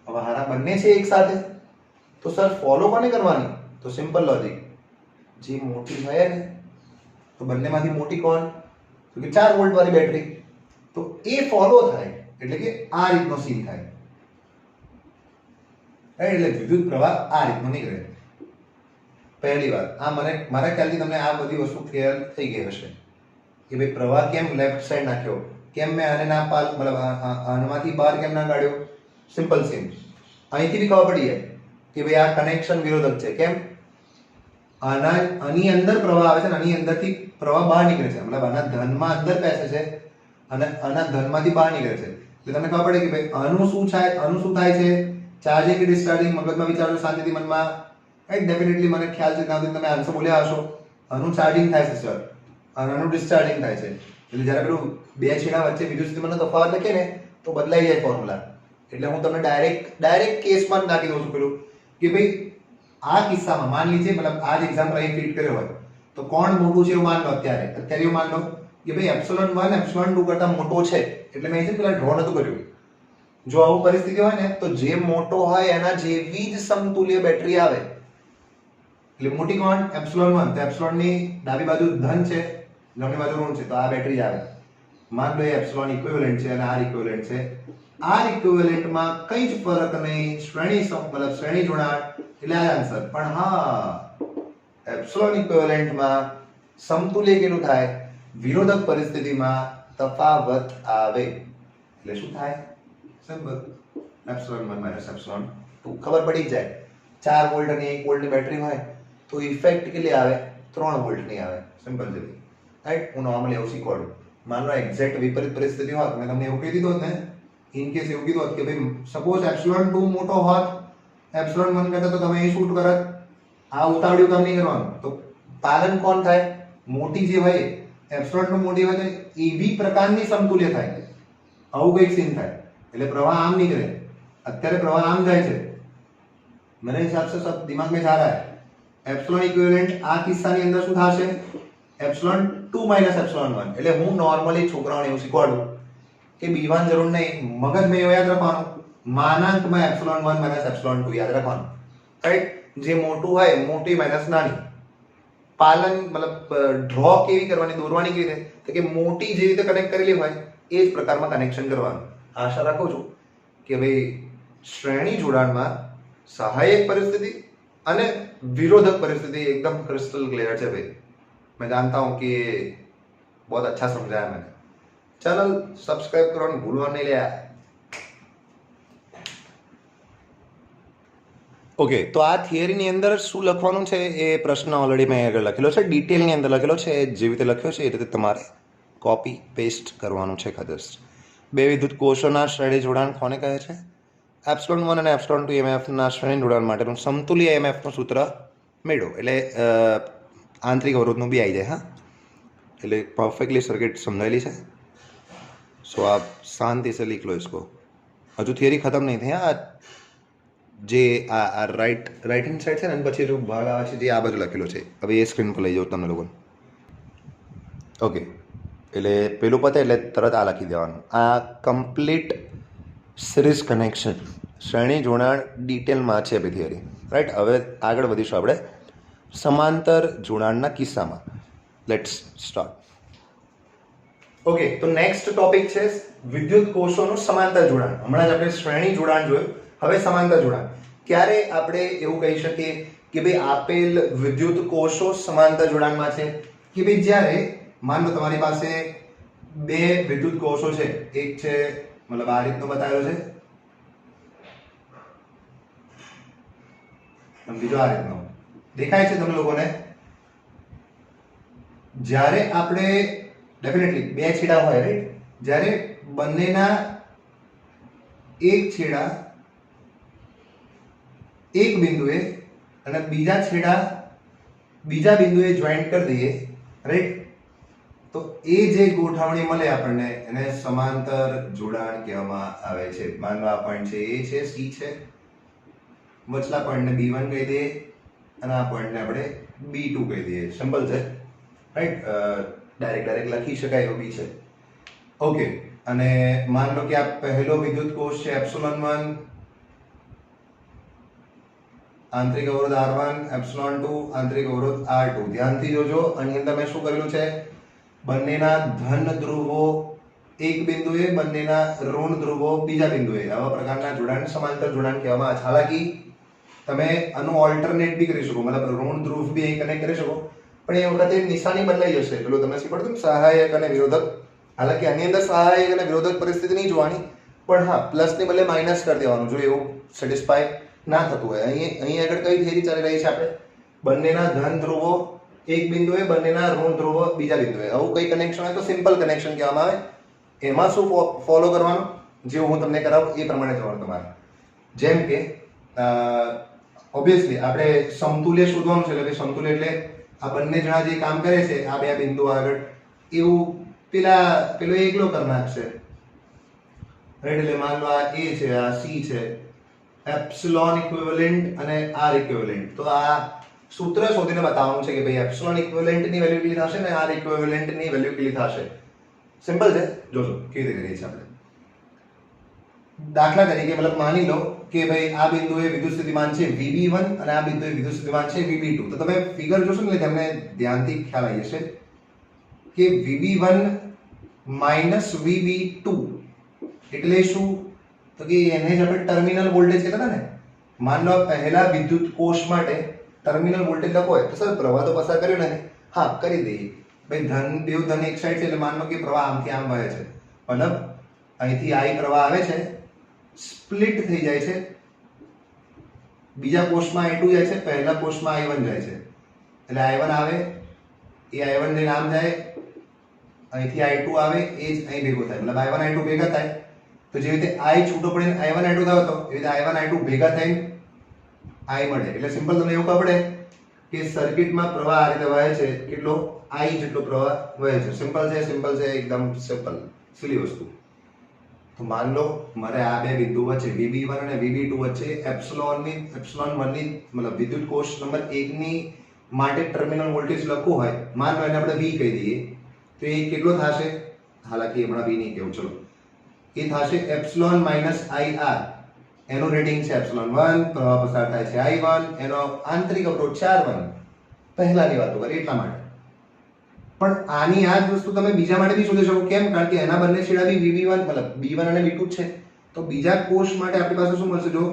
હવે હારા બંને છે એક સાથે, તો સર ફોલો કોને કરવાની? તો સિમ્પલ લોજિક, જે મોટી હોય ને તો બંનેમાંથી મોટી કોણ? તો કે 4 વોલ્ટ વાળી બેટરી, તો એ ફોલો થાય એટલે કે આ રીતનો સીન થાય, એટલે વિદ્યુત પ્રવાહ આ રીતનો નીકળે. પહેલી વાત, આ મને મારા ખ્યાલથી તમને આ બધી વસ્તુ ક્લિયર થઈ ગઈ હશે કે ભાઈ પ્રવાહ કેમ લેફ્ટ સાઈડ નાખ્યો, કેમ મેં આને ના મતલબ આનામાંથી બહાર કેમ ના કાઢ્યો. સિમ્પલ સીન, અહીંથી બી ખબર પડી જાય કે ભાઈ આ કનેક્શન વિરોધક છે. કેમ? આની અંદર પ્રવાહ આવે છે અને આની અંદરથી પ્રવાહ બહાર નીકળે છે, મતલબ આના ધનમાં અંદર બેસે છે અને આના ધનમાંથી બહાર નીકળે છે. એટલે તમને ખબર પડે કે ભાઈ આનું શું થાય છે, ચાર્જિંગ કે ડિસ્ચાર્જિંગ. મગજમાં વિચારજો શાંતિથી, મનમાં રાઈટ. ડેફિનેટલી મને ખ્યાલ છે ત્યાં સુધી તમે આન્સર બોલ્યા હશો. આનું ચાર્જિંગ થાય છે સર, આનું ડિસ્ચાર્જિંગ થાય છે. એટલે જ્યારે પેલું બે છેડા વચ્ચે વિદ્યુત સ્થિતિમાનનો તફાવત લખીએ ને તો બદલાઈ જાય ફોર્મ્યુલા. એટલે હું તમને ડાયરેક્ટ કેસમાં નાખી દઉં છું પેલું કે ભાઈ આ કિસ્સામાં માન લીજીએ, મતલબ આ જ એક્ઝામ્પલ અહીં ફિટ કર્યો હોય તો કોણ મોટું છે એવું માન લો. અત્યારે એવું માન લો કે ભાઈ ε1 ε2 કરતા મોટો છે, એટલે મેં છે પેલા ડ્રો નતું કર્યું. જો આવું પરિસ્થિતિ હોય ને તો જે મોટો હોય એના જેવી જ સમતુલ્ય બેટરી આવે. એટલે મોટી કોણ? ε1. તો ε ની ડાબી બાજુ ધન છે, જમણી બાજુ ઋણ છે, તો આ બેટરી આવે. માન લો એ ε ઇક્વિવેલન્ટ છે અને આર ઇક્વિવેલન્ટ છે. આર ઇક્વિવેલન્ટમાં કંઈ જ ફરક નહીં, શ્રેણી જોડાણ, એટલે આ આન્સર. પણ હા, એપ્સિલોન ઇક્વિવેલન્ટમાં સમતુલ્ય કેટલું થાય? વિરોધક પરિસ્થિતિમાં તફાવત આવે. એટલે શું થાય? સિમ્પલ, ε1 ε2. ખબર પડી જાય. 4 વોલ્ટ અને 1 વોલ્ટની બેટરી હોય તો ઇફેક્ટ કેટલી આવે? 3 વોલ્ટની આવે. સિમ્પલ છે રાઈટ. હું નોર્મલી એવું શીખવાડું. માનો એક્ઝેક્ટ વિપરીત પરિસ્થિતિ હોત, મેં તમને એવું કહી દીધું હોત ને, ઇન કેસ એવું કીધું હોત કે ભાઈ સપોઝ ε2 મોટો હોત ε1 કરતા, તો તમે એ શૂટ કરત. આ ઉતાવળિયું કામ નહીં કરવાનું. તો પાલન કોણ થાય? મોટી જે હોય ε2 મોટી હોય તો એવી પ્રકારની સમતુલ્ય થાય, આવું કંઈક સીન થાય. એટલે પ્રવાહ આમ નીકળે. અત્યારે પ્રવાહ આમ જાય છે, मेरे हिसाब से सब दिमाग में जा रहा है. एप्सिलॉन इक्विवेलेंट આ કિસ્સાની અંદર શું થશે? ε2 ε1. એટલે હું નોર્મલી છોકરાઓને એવું શીખવાડું કે બીવાની જરૂર નહીં, મગજમાં એવું યાદ રાખવાનું, માનાંકમાં ε1 ε2 યાદ રાખવાનું. રાઈટ. જે મોટું હોય મોટી માઇનસ નાની. પાલન મતલબ ડ્રો કેવી કરવાની, દોરવાની કેવી રીતે? તો કે મોટી જે રીતે કનેક્ટ કરેલી હોય એ જ પ્રકારમાં કનેક્શન કરવાનું. આશા રાખું છું કે ભાઈ શ્રેણી જોડાણમાં सहायक परिस्थिति અને विरोधक परिस्थिति एकदम क्रिस्टल क्लियर है भाई. मैं जानता हूँ कि बहुत अच्छा समझाया मैंने. चैनल सब्सक्राइब करना भूलवा नहीं लिया. ઓકે, તો આ થિયરીની અંદર શું લખવાનું છે એ પ્રશ્ન ઓલરેડી મેં આગળ લખેલો છે, ડિટેલની અંદર લખેલો છે. જેવી રીતે લખ્યો છે એ રીતે તમારે કોપી પેસ્ટ કરવાનું છે. કદાચ બે વિદ્યુત કોષોના શ્રેણી જોડાણ કોને કહે છે? ε1 અને ε2 EMFના શ્રેણી જોડાણ માટેનું સમતુલ્ય EMFનું સૂત્ર મેળવો. એટલે આંતરિક અવરોધનું બી આવી જાય. હા, એટલે પરફેક્ટલી સર્કિટ સમજાયેલી છે. સો આપ શાંતિ से लिख लो इसको. હજુ થિયરી ખતમ નહીં થઈ. હા, જે આ રાઈટ હેન્ડ સાઈડ છે ને અને પછી જો ભાગ આવે છે જે આ બાજુ લખેલો છે, હવે એ સ્ક્રીન પર લઈ જાઉં તમને લોકોને. ઓકે, એટલે પેલું પતે એટલે તરત આ લખી દેવાનું. આ કમ્પ્લીટ સિરીઝ કનેક્શન શ્રેણી જોડાણ ડિટેલમાં છે બધી થિયરી. રાઈટ. હવે આગળ વધીશું આપણે સમાંતર જોડાણના કિસ્સામાં. Let's start. ઓકે, તો નેક્સ્ટ ટોપિક છે વિદ્યુત કોષોનું સમાંતર જોડાણ. હમણાં જ આપણે શ્રેણી જોડાણ જોયું, હવે સમાંતર જોડાણ. ક્યારે આપણે એવું કહી શકીએ કે ભાઈ આપેલ વિદ્યુત કોષો સમાંતર જોડાણમાં છે? કે ભાઈ જ્યારે માન લો તમારી પાસે બે વિદ્યુત કોષો છે, એક છે મતલબ આ રીતનો બતાવ્યો છે અને બીજો આ રીતનો દેખાય છે તમને લોકોને. જ્યારે આપણે ડેફિનેટલી બે છેડા હોય રાઈટ, જ્યારે બંનેના એક છેડા એક બિંદુએ અને બીજા છેડા બીજા બિંદુએ જોઈન્ટ કરી દઈએ રાઈટ, તો એ જે ગોઠવણી મળે આપણને એને સમાંતર જોડાણ કહેવામાં આવે છે. માનો આ પોઈન્ટ છે એ છે, સી છે, વચલા પોઈન્ટને B1 કહી દઈએ અને આ પોઈન્ટને આપણે B2 કહી દઈએ. સિમ્પલ છે રાઈટ. ડાયરેક્ટ લખી શકાય એવું બી છે. ઓકે, અને માન લો કે આ પહેલો વિદ્યુત કોષ છે ε1, આંતરિક અવરોધ R1 એપ્સિલોન 2 આંતરિક અવરોધ R2. ધ્યાનથી જોજો, આની અંદર મેં શું કરેલું છે, બંનેના ધન ધ્રુવો એક બિંદુએ, બંનેના ઋણ ધ્રુવો બીજા બિંદુએ, આવા પ્રકારના જોડાણ સમાંતર જોડાણ કહેવામાં આવે છે. હાલાકી તમે આનું ઓલ્ટરનેટ બી કરી શકો, મતલબ ઋણ ધ્રુવ બી અહીં કનેક્ટ કરી શકો, પણ એ વખતે નિશાની બદલાઈ જશે. પેલું તમને શીખવાડતું સહાયક અને વિરોધક. હાલાકી આની અંદર સહાયક અને વિરોધક પરિસ્થિતિ નહીં જોવાની, પણ હા પ્લસ ની બદલે માઇનસ કરી દેવાનું જો એવું સેટિસ્ફાય ના થતું હોય. અહીં આગળ કઈ થિયરી ચાલી રહી છે આપણે, બંનેના ધન ધ્રુવો એક બિંદુએ, બંનેના ઋણ ધ્રુવો બીજા બિંદુએ, આવું કઈ કનેક્શન હોય તો સિમ્પલ કનેક્શન કહેવામાં આવે. એમાં શું ફોલો કરવાનું, જે હું તમને કરાવું એ પ્રમાણે જવાનું તમારે. જેમ કે ઓબ્વિયસલી આપણે સમતુલ્ય શોધવાનું છે, એટલે કે સમતુલ્ય એટલે આ બંને જણા જે કામ કરે છે આ બે બિંદુ આગળ, એવું પેલો એકલો કરી નાખશે. રાઈટ, એટલે માન લો આ A છે, આ C છે, એપ્સિલોન ઇક્વિવેલન્ટ અને R ઇક્વિવેલન્ટ. તો આ સૂત્ર શોધીને બતાવવાનું છે કે ભાઈ એપ્સિલોન ઇક્વિવેલન્ટ ની વેલ્યુ કેટલી થશે ને R ઇક્વિવેલન્ટ ની વેલ્યુ કેટલી થશે. સિમ્પલ છે, જોજો કેવી રીતે કરીએ છીએ આપણે. દાખલા તરીકે મતલબ માની લો કે ભાઈ આ બિંદુએ વિદ્યુત સ્થિતિમાન છે VB1 અને આ બિંદુએ વિદ્યુત સ્થિતિમાન છે VB2. તો તમે ફિગર જોશો ને એટલે તમને ધ્યાનથી ખ્યાલ આવી જશે કે VB1 માઇનસ VB2 એટલે શું, તો કે એને જ આપણે ટર્મિનલ વોલ્ટેજ કહેતા હતા ને. માન લો પહેલા વિદ્યુત કોષ માટે ટર્મિનલ વોલ્ટેજ લખો હોય તો સર પ્રવાહ તો પસાર કર્યો નથી, હા કરી દઈએ ભાઈ. ધન એક સાઈડ છે એટલે માન લો કે પ્રવાહ આમથી આમ વહે છે, મતલબ અહીંથી I પ્રવાહ આવે છે, સ્પ્લિટ થઈ જાય છે, બીજા કોષમાં I2 જાય છે, પહેલા કોષમાં I1 જાય છે, એટલે I1 આવે એ I1 જઈને આમ જાય, અહીંથી I2 આવે એ જ અહીં ભેગો થાય, મતલબ I1 I2 ભેગા થાય. તો જે રીતે I છૂટો પડીને I1 I2 થયો હતો, એ રીતે I1 I2 ભેગા થઈને I મળે. એટલે સિમ્પલ તમને એવું ખબર પડે કે સર્કિટમાં પ્રવાહ આ રીતે વહે છે, કેટલો I જેટલો પ્રવાહ વહે છે. સિમ્પલ છે, એકદમ સિમ્પલ સિલી વસ્તુ. તો માન લો મારે આ બે બિંદુ વચ્ચે VB1 અને VB2 વચ્ચે એપ્સિલોન 1 ની મતલબ વિદ્યુત કોષ નંબર 1 ની માટે ટર્મિનલ વોલ્ટેજ લખવું હોય, માન લો એને આપણે V કહી દઈએ, તો એ કેટલો થશે, હાલાકી હમણાં V નહીં કહેવું, ચલો એ થશે એપ્સિલોન માઇનસ IR. એનું રેટિંગ છે એપ્સિલોન 1, પ્રવાહ પસાર થાય છે I1, એનો આંતરિક અવરોધ 4 પહેલાની વાતો કરી એટલા માટે. પણ આની આ જ વસ્તુ તમે બીજા માટે બી શોધી શકો. કેમ? કારણ કે એના બંને છેડા બી VB1 મતલબ B1 અને B2 છે. તો બીજા કોષ માટે આપણી પાસે શું મળશે, જો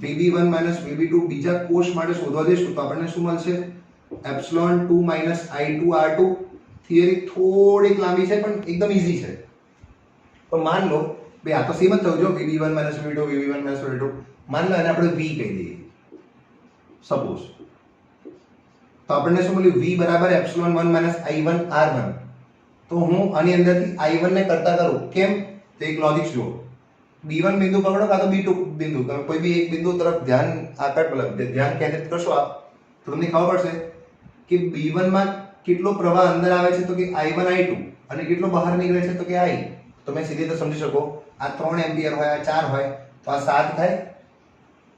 VB1 માઇનસ VB2 બીજા કોષ માટે શોધવા જઈશું તો આપણને શું મળશે, epsilon 2 minus I2 R2. Theory થોડીક લાંબી છે પણ એકદમ ઈઝી છે. તો માન લો બે આ તો સેમ જ થયું, જો VB1 minus VB2 VB1 minus VB2, માન લો એને આપણે V કહી દઈએ સપોઝ, તો આપણને શું મળ્યું, V બરાબર એપ્સિલોન 1 માઇનસ I1 R1. તો હું આની અંદરથી I1 ને કરતા કરું, કેમ? તો એક લોજિક જુઓ, B1 બિંદુ પકડો કાં તો B2 બિંદુ, તમે કોઈ બી એક બિંદુ તરફ ધ્યાન કેન્દ્રિત કરશો આપ, તો તમને ખબર પડશે કે B1 માં કેટલો પ્રવાહ અંદર આવે છે, તો કે I1 I2, અને કેટલો બહાર નીકળે છે, તો કે I. તમે સીધી રીતે સમજી શકો, આ 3 એમ્પિયર હોય, આ 4 હોય તો આ 7 થાય,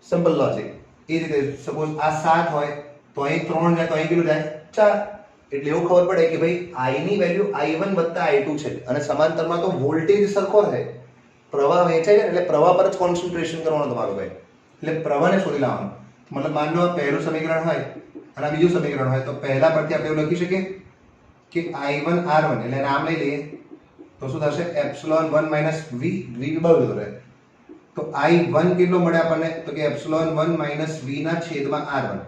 સિમ્પલ લોજિક. એ રીતે સપોઝ આ 7 હોય તો અહીં 3 જાય તો અહીં કેટલું જાય, 4. એટલે એવું ખબર પડે કે ભાઈ I ની વેલ્યુ I1 વત્તા I2 છે, અને સમાંતરમાં તો વોલ્ટેજ સરખો રહે, પ્રવાહ વહેંચાય એટલે પ્રવાહ પર જ કોન્સન્ટ્રેશન કરવાનું તમારું ભાઈ. એટલે પ્રવાહને શોધી લાવવાનું. મતલબ માન લો પહેલું સમીકરણ હોય અને બીજું સમીકરણ હોય, તો પહેલા પરથી આપણે એવું લખી શકીએ કે I1 R1, એટલે નામ લઈ લઈએ તો શું થશે, એપ્સિલોન 1 માઇનસ V બદલો રહે. તો I1 કેટલો મળે આપણને, તો કે એપ્સિલોન 1 માઇનસ V ના છેદમાં R1.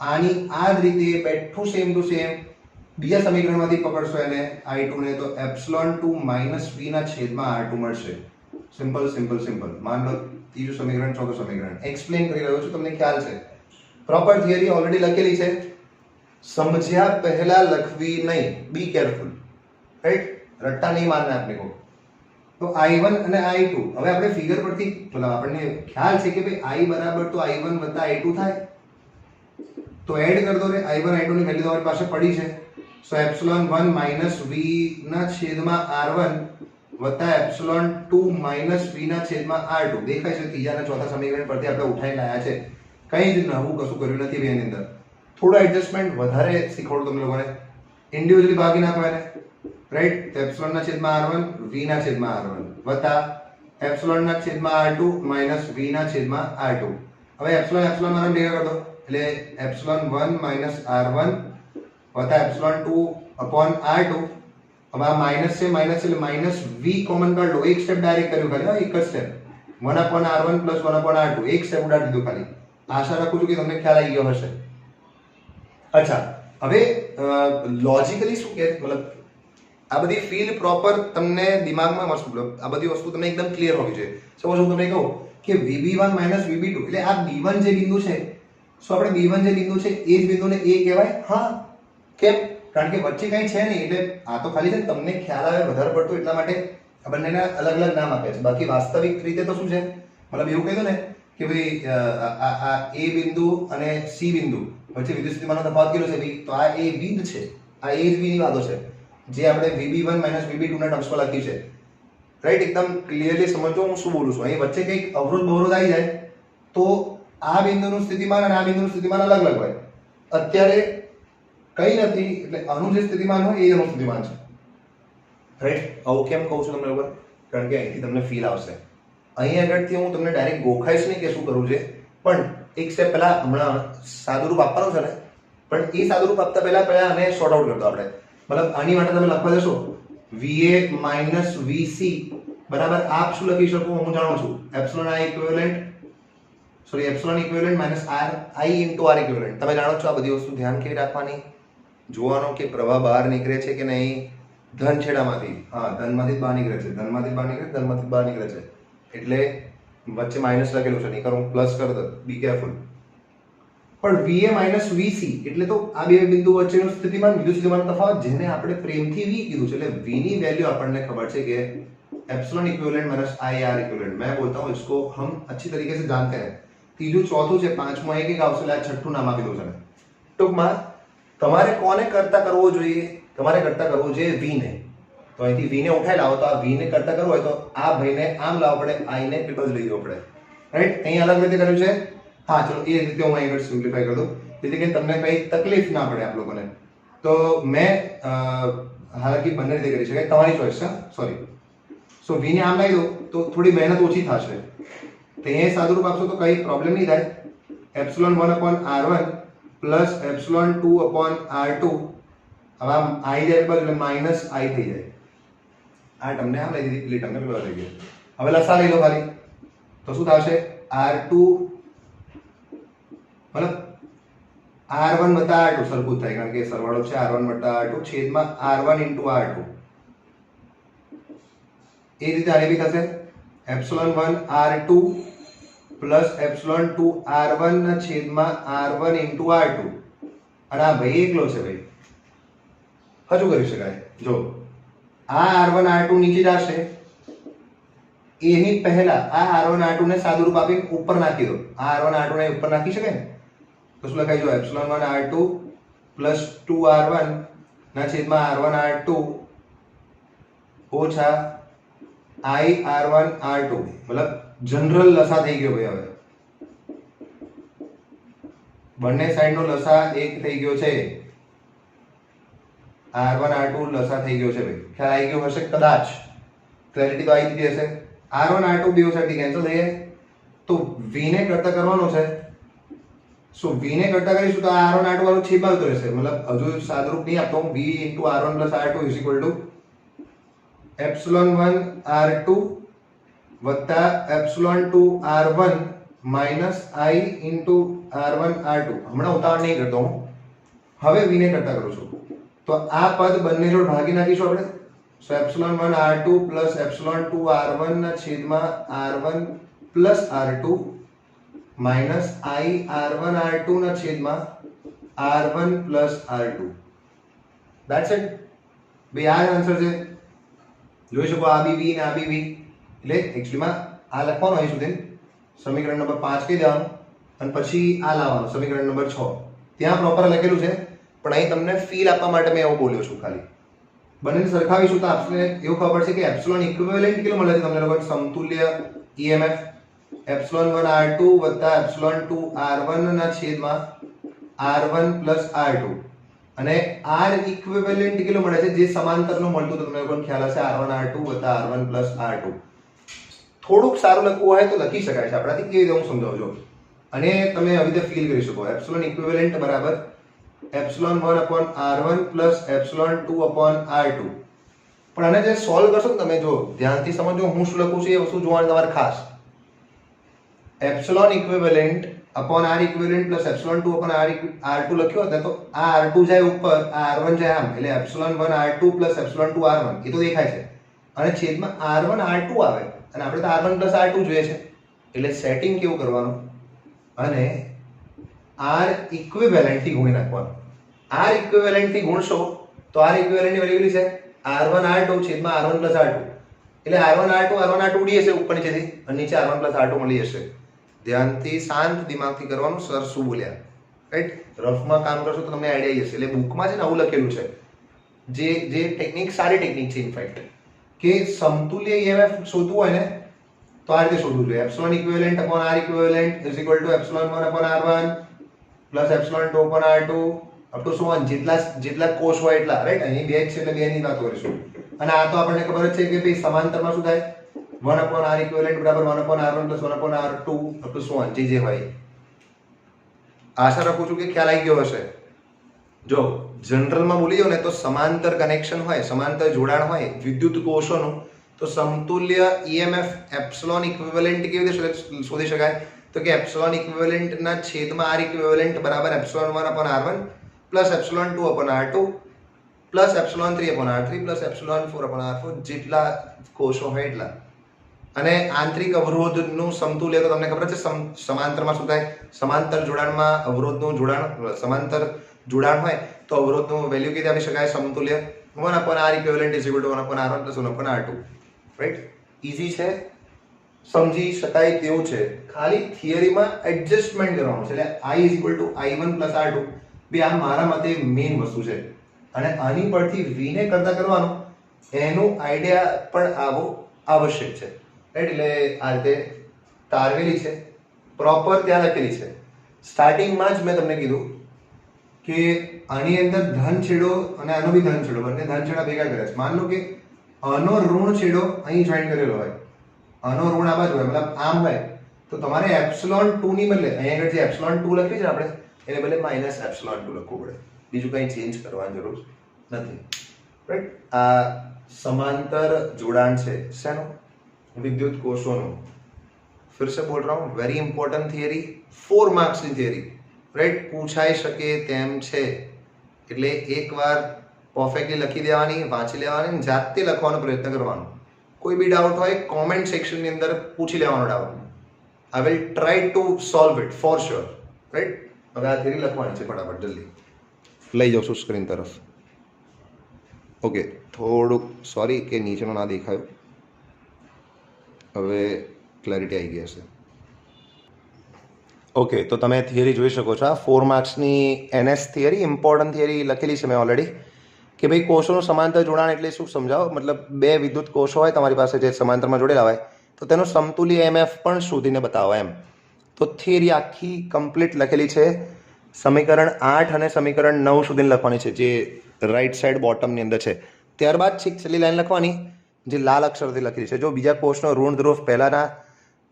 આની આ જ રીતે બેઠું સેમ ટુ સેમ બીજા સમીકરણમાંથી પકડશો એને I2 ને, તો એપ્સિલોન 2 માઇનસ V ના છેદમાં R2 મળશે. સિમ્પલ. માન લો ત્રીજું સમીકરણ, ચોથું સમીકરણ એક્સપ્લેન કરી રહ્યો છું, તમને ખ્યાલ છે. પ્રોપર થિયરી ઓલરેડી લખેલી છે, સમજ્યા પહેલા લખવી નહીં, બી કેરફુલ, રાઈટ? રટ્ટા નહીં મારना આપને કો. તો I1 અને I2, હવે આપણે ફિગર પરથી મતલબ આપણને ખ્યાલ છે કે ભાઈ I બરાબર તો I1 વત્તા I2 થાય, તો એડ કરી દો રે. I1 I2 ની વેલ્યુ તમારી પાસે પડી છે, સો એપ્સિલોન 1 માઇનસ V ના છેદમાં R1 વત્તા એપ્સિલોન 2 માઇનસ V ના છેદમાં R2. દેખાય છે ત્રીજા અને ચોથા સમીકરણ પરથી આપણે ઉઠાઈ લાયા છે, કંઈ જ નવું કશું કર્યું નથી એની અંદર. થોડું એડજસ્ટમેન્ટ વધારે શીખવાડું તમને લોકોને, ઇન્ડિવિડ્યુઅલી ભાગી નાખો એને, રાઈટ? એપ્સિલોન ના છેદમાં R1 V ના છેદમાં R1 વત્તા એપ્સિલોન ના છેદમાં R2 માઇનસ V ના છેદમાં R2. હવે એપ્સિલોન એપ્સિલોન મને ભેગા કરી દો એટલે એપ્સિલોન 1 માઇનસ r1 વત્તા એપ્સિલોન 2 અપોન r2. હવે આ માઇનસ છે એટલે માઇનસ v કોમન કાઢ લો. એક સ્ટેપ ડાયરેક્ટ કર્યું ખાલી, એક જ step 1 upon r1 plus 1 upon r2 એક સ્ટેપ ઉડાડી દીધું ખાલી. આશા રાખું છું કે તમને ખ્યાલ આવી ગયો હશે. અચ્છા, હવે લોજિકલી શું કે મતલબ આ બધી ફીલ પ્રોપર તમને દિમાગમાં મતલબ આ બધી વસ્તુ તમને એકદમ ક્લિયર હોવી જોઈએ. સપોઝ હું તમને કહું કે VB1 માઇનસ VB2 એટલે આ B1 જે બિંદુ છે, શું આપણે B1 જે બિંદુ છે એ જ બિંદુને A કહેવાય? હા. કેમ? કારણ કે વચ્ચે કંઈ છે નહીં, એટલે આ તો ખાલી છે તમને ખ્યાલ આવે વધારે પડતો એટલા માટે આ બંનેના અલગ અલગ નામ આપ્યા છે. બાકી વાસ્તવિક રીતે તો શું છે, મતલબ એવું કીધું ને કે ભાઈ આ A બિંદુ અને C બિંદુ વચ્ચે વિદ્યુત સ્થિતિમાનનો તફાવત કેટલો છે? તો આ A વિદ છે, આ A જ B ની વાતો છે જે આપણે VB1 માઇનસ VB2 ના ટર્મ્સમાં લખી છે. રાઈટ? એકદમ ક્લિયરલી સમજો હું શું બોલું છું. અહીં વચ્ચે કંઈક અવરોધ બવરોધ આવી જાય તો આ બિંદુનું સ્થિતિમાન અને આ બિંદુનું સ્થિતિમાન અલગ અલગ હોય. અત્યારે કઈ નથી એટલે આનું જે સ્થિતિમાન હોય એ એનું સ્થિતિમાન છે. રાઈટ? આવું કેમ કહું છું તમને? કારણ કે અહીંથી તમને ફીલ આવશે. અહીં આગળથી હું તમને ડાયરેક્ટ ગોખાઈશ નહીં કે શું કરવું છે, પણ એક સ્ટેપ પહેલા હમણાં સાદુરૂપ આપવાનું છે ને, પણ એ સાદુરૂપ આપતા પહેલા આને શોર્ટ આઉટ કરતો આપણે. મતલબ આની માટે તમે લખવા દેશો VA માઇનસ VC બરાબર આપ શું લખી શકો? હું જાણું છું epsilon equivalent minus I into R equivalent. તમે જાણો છો આ બધી વસ્તુ ધ્યાન કેવી રાખવાની? જોવાનો કે પ્રવાહ બહાર નીકળે છે કે નહીં. ધન છેડામાંથી, હા ધનમાંથી જ બહાર નીકળે છે, ધનમાંથી બહાર નીકળે, ધનમાંથી બહાર નીકળે છે, એટલે વચ્ચે માઇનસ લખેલું છે, નહીં કરું પ્લસ કરી દો, બી કેરફુલ. પણ VA માઇનસ VC એટલે તો આ બે બિંદુ વચ્ચેનું સ્થિતિમાન, વિદ્યુત સ્થિતિમાનનો તફાવત, જેને આપણે પ્રેમથી V કીધું છે. એટલે V ની वैल्यू આપણને खबर છે કે epsilon equivalent minus IR equivalent. मैं बोलता हूँ इसको हम अच्छी तरीके से जानते हैं. तीजू चौथું છે, પાંચમું એક એક આવશે, એટલે આ છઠ્ઠું નામ આપી દઉં છે. ટૂંકમાં તમારે કોને કરતા કરવો જોઈએ? તમારે કરતા કરવો જોઈએ V ને. તો અહીંથી V ને ઉઠાઈ લાવો તો આ V ને કરતા કરવો હોય તો આ ભાઈને આમ લાવવો પડે, I ને પેલો જ લઈ જવો પડે. રાઈટ? અહીં અલગ રીતે કર્યું છે. હા ચલો એ રીતે હું અહીં સિમ્પ્લિફાઈ કરી દઉં જેથી કરીને તમને કઈ તકલીફ ના પડે આપ લોકોને. તો મેં હાલાકી બંને રીતે કરી શકાય, તમારી ચોઈસ છે. સોરી. સો V ને આમ લાવી દો તો થોડી મહેનત ઓછી થશે. તો અહીંયા સાદુરૂપ આપશો તો કઈ પ્રોબ્લેમ નહીં થાય. Epsilon 1 upon R1 plus epsilon 2 upon R2. હવે આમ I જાય બાજુ એટલે માઇનસ I થઈ જાય. આ તમને આમ લઈ દીધી, પેલી તમને પેલો થઈ ગયો. હવે લસા લઈ લો ખાલી તો શું થશે? R2 मतलब R1 बटा R2 सरखું થાય કારણ કે સરવાળો છે R1 બટા R2 છેદમાં R1 into R2. એ રીતે આને બી થશે epsilon 1 R2 plus epsilon 2 R1 ના છેદમાં R1 into R2. અને આ ભાઈ એકલો છે ભાઈ, હજુ કરી શકાય. જો આ R1 R2 નીચે જશે, એની પહેલા આ R1 R2 ને સાદુરૂપ આપીને ઉપર નાખી દો. આ R1 R2 ને ઉપર નાખી શકાય ને? તો શું લખાય? જો એપ્સિલોન 1 R2 પ્લસ 2 R1 ના છેદમાં R1 R2 ઓછા I R1 R2. મતલબ જનરલ લસા થઈ ગયો ભાઈ. હવે બંને સાઈડનો લસા એક થઈ ગયો છે. R1 R2 લસા થઈ ગયો છે ભાઈ. ખ્યાલ આવી ગયો હશે કદાચ, ક્લેરિટી તો આવી ગઈ હશે. R1 R2 બે સાઈડથી કેન્સલ થઈ જાય તો V ને કરતા કરવાનો છે. સો V ને કરતા કરીશું તો R1 R2 વાળું છેદમાં આવતું રહેશે. મતલબ હજુ સાદુરૂપ નહીં આપતો હું. V into R1 plus R2 is equal to epsilon 1 R2 વત્તા epsilon 2 R1 minus I into R1 R2. હમણાં ઉતાવળ નહીં કરતો હું, હવે V ને કરતા કરું છું. તો આ પદ બંને જોડ ભાગી નાખીશું આપણે. સો epsilon 1 R2 plus epsilon 2 R1 ના છેદમાં R1 plus R2 minus I R1 R2 ના છેદમાં R1 plus R2. That's it ભાઈ. આ આન્સર છે. જોઈ શકો આ બી V ને આ બી V. એટલે એક્ચ્યુઅલીમાં આ લખવાનું અહીં સુધી સમીકરણ નંબર 5 કહી દેવાનું અને પછી આ લાવવાનું સમીકરણ નંબર 6. ત્યાં પ્રોપર લખેલું છે પણ અહીં તમને ફીલ આપવા માટે મેં એવું બોલ્યો છું ખાલી. બંનેને સરખાવીશું તો આપને એવું ખબર પડશે કે એપ્સિલોન ઇક્વિવેલેન્ટ કેટલું મળે છે તમને લોકો? સમતુલ્ય EMF એપ્સિલોન 1 R2 વત્તા એપ્સિલોન 2 R1 ના છેદમાં R1 પ્લસ R2. અને R ઇક્વિવેલેન્ટ કેટલું મળે છે? જે સમાંતરનું મળતું તો તમને લોકોને ખ્યાલ હશે R1 R2 વત્તા R1 પ્લસ R2. થોડુંક સારું લખવું હોય તો લખી શકાય છે આપણાથી. કેવી રીતે હું સમજાવું છું. અને તમે આવી રીતે ફીલ કરી શકો એપ્સિલોન ઇક્વિવેલન્ટ બરાબર epsilon 1 upon r1 plus epsilon 2 upon r2. પણ આને જે સોલ્વ કરશો ને તમે જો ધ્યાનથી સમજો હું શું લખું છું એ વસ્તુ જોવાની તમારે ખાસ. Epsilon equivalent upon r equivalent plus epsilon 2 upon r2 લખ્યો હોત ને તો આ r2 જાય ઉપર આ r1 જાય આમ એટલે epsilon 1 r2 plus epsilon 2 r1 એ તો દેખાય છે અને છેદમાં r1 r2 આવે અને આપણે તો r1 પ્લસ r2 જોઈએ છે એટલે સેટિંગ કેવું કરવાનું અને r ઇક્વિવેલન્ટ થી ગુણી નાખવાનું. r ઇક્વિવેલન્ટ થી ગુણશો તો r ઇક્વિવેલન્ટ ની વેલ્યુ કેટલી છે r1 r2 છેદમાં r1 પ્લસ r2 એટલે r1 r2 ઉડી જશે ઉપર નીચેથી અને નીચે r1 પ્લસ r2 મળી જશે. ધ્યાનથી શાંત દિમાગથી કરવાનું સર શું બોલ્યા રાઈટ. રફમાં કામ કરશો તો તમને આઈડિયા જશે. એટલે બુકમાં છે ને આવું લખેલું છે જે ટેકનિક સારી ટેકનિક છે ઇનફેક્ટ કે સમતુલ્ય EMF શોધવું હોય ને તો આ રીતે શોધવું જોઈએ. Epsilon equivalent upon r equivalent is equal to epsilon 1 upon r1 plus epsilon 2 upon r2 up to so on જેટલા કોષ હોય એટલા રાઈટ. અહીં બે છે એટલે બે ની વાત કરીશું. અને આ તો આપણને ખબર જ છે કે ભાઈ સમાંતરમાં શું થાય 1 upon r equivalent બરાબર 1 upon r1 plus 1 upon r2 up to so on જે હોય. આશા રાખું છું કે ખ્યાલ આવી ગયો હશે. જો જનરલમાં બોલી જાવ ને તો સમાંતર કનેક્શન હોય સમાંતર જોડાણ હોય વિદ્યુત કોષોનું તો સમતુલ્ય EMF એપ્સિલોન ઇક્વિવેલન્ટ કેવી રીતે શોધી શકાય તો કે એપ્સિલોન ઇક્વિવેલન્ટ ના છેદમાં r ઇક્વિવેલન્ટ બરાબર epsilon 1 upon r1 plus epsilon 2 upon r2 plus epsilon 3 upon r3 plus epsilon 4 upon r4 જેટલા કોષો હોય એટલા. અને આંતરિક અવરોધનું સમતુલ્ય તો તમને ખબર છે સમાંતરમાં શું થાય સમાંતર જોડાણમાં અવરોધનું જોડાણ સમાંતર જોડાણ હોય તો અવરોધનું વેલ્યુ કેવી આપી શકાય સમતુલ્ય 1 upon r equivalent is equal to 1 upon r1 plus 1 upon r2 right. Easy છે સમજી શકાય તેવું છે ખાલી થિયરીમાં એડજસ્ટમેન્ટ કરવાનું છે. એટલે i is equal to i1 plus r2 બે આ મારા મતે મેઇન વસ્તુ છે અને આની પરથી v ને કરતા કરવાનું એનું આઈડિયા પણ આવો આવશ્યક છે રાઈટ. એટલે આ રીતે તારવેલી છે પ્રોપર ત્યાં લખેલી છે. સ્ટાર્ટિંગમાં જ મેં તમને કીધું કે આની અંદર ધન છેડો અને આનો બી ધન છેડો બંને ધન છેડા ભેગા કર્યા છે. માન લો કે આનો ઋણ છેડો અહીં જોઈન કરેલો હોય આનો ઋણ આ બાજુ હોય મતલબ આમ હોય તો તમારે એપ્સિલોન 2 ની બદલે અહીં આગળ જે એપ્સિલોન 2 લખ્યું છે આપણે એને બદલે માઇનસ એપ્સિલોન 2 લખવું પડે. બીજું કંઈ ચેન્જ કરવાની જરૂર નથી રાઈટ. આ समांतर जोड़ान છે શેનો વિદ્યુત કોષોનો. फिर से बोल रहा हूँ वेरी इंपॉर्टेंट थियरी 4 मार्क्स ની थियरी રાઈટ. પૂછાઈ શકે તેમ છે એટલે એકવાર પરફેક્ટલી લખી દેવાની વાંચી લેવાની જાતે લખવાનો પ્રયત્ન કરવાનો. કોઈ બી ડાઉટ હોય કોમેન્ટ સેક્શન ની અંદર પૂછી લેવાનો doubt. I will try to solve it for sure right. હવે આ થિયરી લખવાની છે ફટાફટ જલ્દી લઈ જાઉં છું સ્ક્રીન તરફ. ઓકે થોડુંક સોરી કે નીચેનું ના દેખાયું હવે ક્લેરિટી આવી ગઈ હશે. ઓકે તો તમે થિયરી જોઈ શકો છો. આ 4 માર્ક્સની NS થિયરી ઇમ્પોર્ટન્ટ થિયરી લખેલી છે મેં ઓલરેડી કે ભાઈ કોષોનું સમાંતર જોડાણ એટલે શું સમજાવો. મતલબ બે વિદ્યુત કોષો હોય તમારી પાસે જે સમાંતરમાં જોડેલા હોય તો તેનું સમતુલ્ય EMF પણ શોધીને બતાવો એમ. તો થિયરી આખી કમ્પ્લીટ લખેલી છે. સમીકરણ 8 અને સમીકરણ 9 સુધીને લખવાની છે જે રાઈટ સાઈડ બોટમની અંદર છે. ત્યારબાદ છેલ્લી લાઈન લખવાની જે લાલ અક્ષરથી લખેલી છે. જો બીજા કોષનો ઋણ ધ્રુવ પહેલાના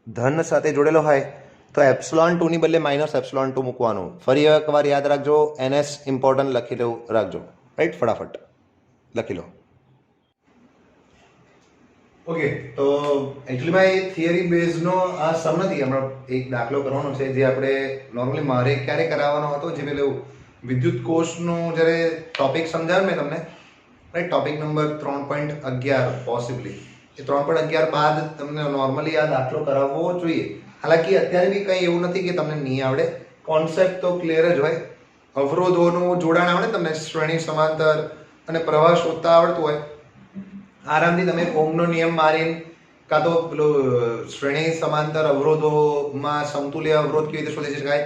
ધન સાથે જોડેલો હોય તો એપ્સિલોન 2 ની બદલે માઇનસ એપ્સિલોન 2 મૂકવાનું. ફરી એકવાર યાદ રાખજો NS ઇમ્પોર્ટન્ટ લખી લો રાખજો રાઈટ. ફટાફટ લખી લો. ઓકે તો એકચ્યુઅલીમાં એ થિયરી બેઝનો આ સમ નથી. હમણાં એક દાખલો કરવાનો છે જે આપણે નોર્મલી મારે ક્યારે કરાવવાનો હતો જે પેલું વિદ્યુત કોષનું જ્યારે ટોપિક સમજાવ્યું મેં તમને રાઈટ. ટોપિક નંબર 3.11 પોસિબલી એ 3.11 બાદ તમને નોર્મલી આ દાખલો કરાવવો જોઈએ. હાલાકી અત્યારે બી કંઈ એવું નથી કે તમને નહીં આવડે. કોન્સેપ્ટ તો ક્લિયર જ હોય. અવરોધોનું જોડાણ આવડે તમને શ્રેણી સમાંતર અને પ્રવાહ શોધતા આવડતું હોય આરામથી તમે ઓહમનો નિયમ મારીને કાં તો પેલું શ્રેણી સમાંતર અવરોધોમાં સમતુલ્ય અવરોધ કેવી રીતે શોધી શકાય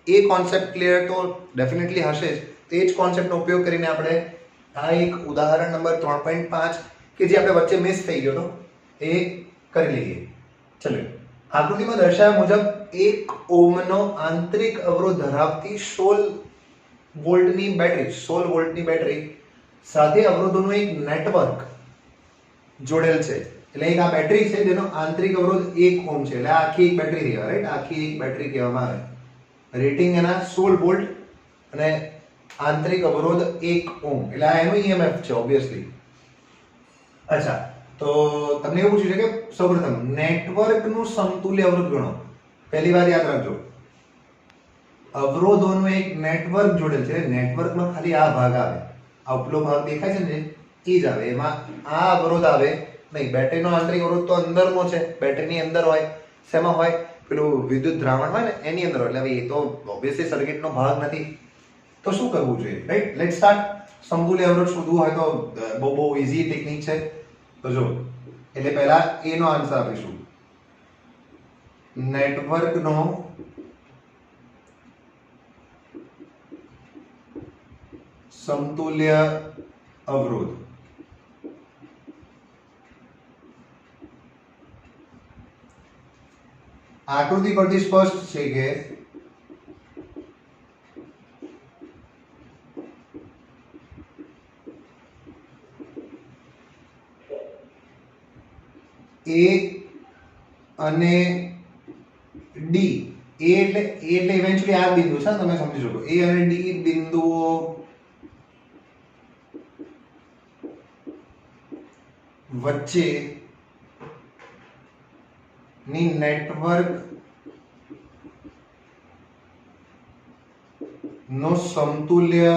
એ કોન્સેપ્ટ ક્લિયર તો ડેફિનેટલી હશે જ. તે જ કોન્સેપ્ટનો ઉપયોગ કરીને આપણે આ એક ઉદાહરણ નંબર 3.5 કે જે આપણે વચ્ચે મિસ થઈ ગયો હતો એ કરી લઈએ. ચલો આકૃતિમાં દર્શાવ્યા મુજબ 1 ઓહમનો આંતરિક અવરોધ ધરાવતી 16 વોલ્ટની બેટરી સાથે અવરોધોનું એક નેટવર્ક જોડેલ છે. એટલે એક આ બેટરી છે જેનો આંતરિક અવરોધ 1 ઓહ્મ છે, એટલે આ આખી એક બેટરી કહેવાય, રાઈટ? આખી એક બેટરી કહેવામાં આવે. રેટિંગ એના 16 વોલ્ટ અને આંતરિક અવરોધ 1 ઓહ્મ, એટલે આ એનું ઈએમએફ છે ઓબ્વિયસલી. અચ્છા, તો તમને એવું પૂછ્યું છે કે સૌપ્રથમ નેટવર્કનું સમતુલ્ય અવરોધ ગણો. પહેલી વાત યાદ રાખજો, અવરોધોનું એક નેટવર્ક જોડેલ છે. નેટવર્કમાં ખાલી આ ભાગ આવે, આ ઉપલો ભાગ દેખાય છે ને, એ જ આવે. એમાં આ અવરોધ આવે નહીં. બેટરીનો આંતરિક અવરોધ તો અંદરનો છે, બેટરીની અંદર હોય. શેમાં હોય? પેલું વિદ્યુત દ્રાવણ હોય ને એની અંદર હોય. એટલે હવે એ તો ઓબ્વિયસલી સર્કિટનો ભાગ નથી. તો શું કરવું જોઈએ, રાઈટ? Let's start. સમતુલ્ય અવરોધ શોધવું હોય તો બહુ ઈઝી ટેકનિક છે. તો જો, એટલે પહેલા એ નો આન્સર આપીશું. નેટવર્કનો સમતુલ્ય અવરોધ. આકૃતિ પરથી સ્પષ્ટ છે કે A અને D, A એટલે ઇવેન્ચ્યુઅલી આ બિંદુ છે, તમે સમજી શકો. A અને D બિંદુઓ વચ્ચે ની નેટવર્ક નો સમતુલ્ય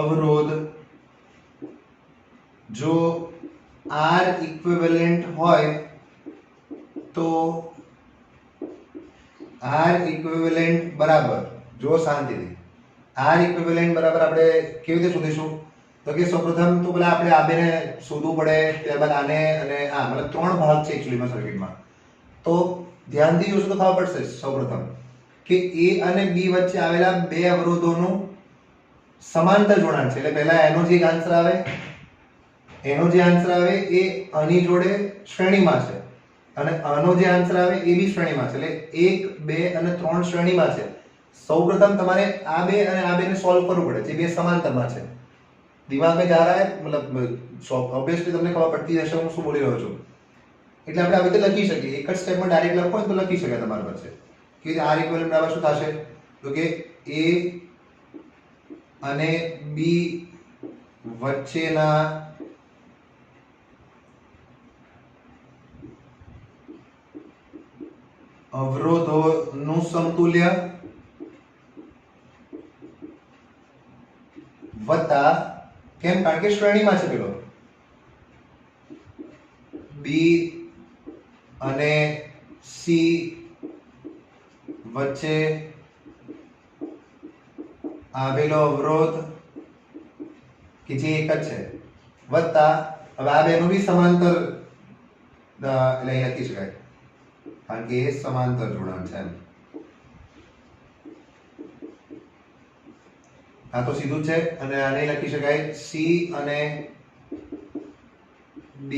અવરોધ જો R ઇક્વિવેલન્ટ હોય તો R ઇક્વિવેલન્ટ બરાબર, જો શાંતિથી, R ઇક્વિવેલન્ટ બરાબર આપણે કેવી રીતે શોધીશું? તો કે સૌપ્રથમ તો પેલા આપણે આ બેને શોધવું પડે, ત્યારબાદ આને અને આ, મતલબ 3 ભાગ છે એક્ચ્યુઅલીમાં સર્કિટમાં. તો ધ્યાનથી જોશો તો ખબર પડશે સૌપ્રથમ કે A અને B વચ્ચે આવેલા બે અવરોધોનું સમાંતર જોડાણ છે. એટલે પહેલા એનો જે આન્સર આવે, એનો જે આન્સર આવે એ આની જોડે શ્રેણીમાં છે, અને આનો જે આન્સર આવે એ બી શ્રેણીમાં છે. એટલે 1, 2 અને 3 શ્રેણીમાં છે. સૌપ્રથમ તમારે આ બે અને આ બેને સોલ્વ કરવું પડે, જે બે સમાંતરમાં છે. દિમાગ में जा रहा है, मतलब ऑब्वियसली તમને ખબર પડતી હશે હું શું બોલી રહ્યો છું. એટલે આપણે આવી રીતે લખી શકીએ, એક જ સ્ટેપમાં ડાયરેક્ટ લખો તો લખી શકાય તમારી પાસે કે R ઇક્વિવેલન્ટ બરાબર શું થશે? તો કે A અને B વચ્ચેના અવરોધોનું સમતુલ્ય વત્તા, કેમ? કારણ કે શ્રેણીમાં છે પેલો. B અને C વચ્ચે આવેલો અવરોધ કે જે એક જ છે, વત્તા હવે આ બેનું બી સમાંતર, એટલે અહીં લખી શકાય કારણ કે એ સમાંતર જોડાણ છે. આ તો સીધું છે, અને આને લખી શકાય C અને D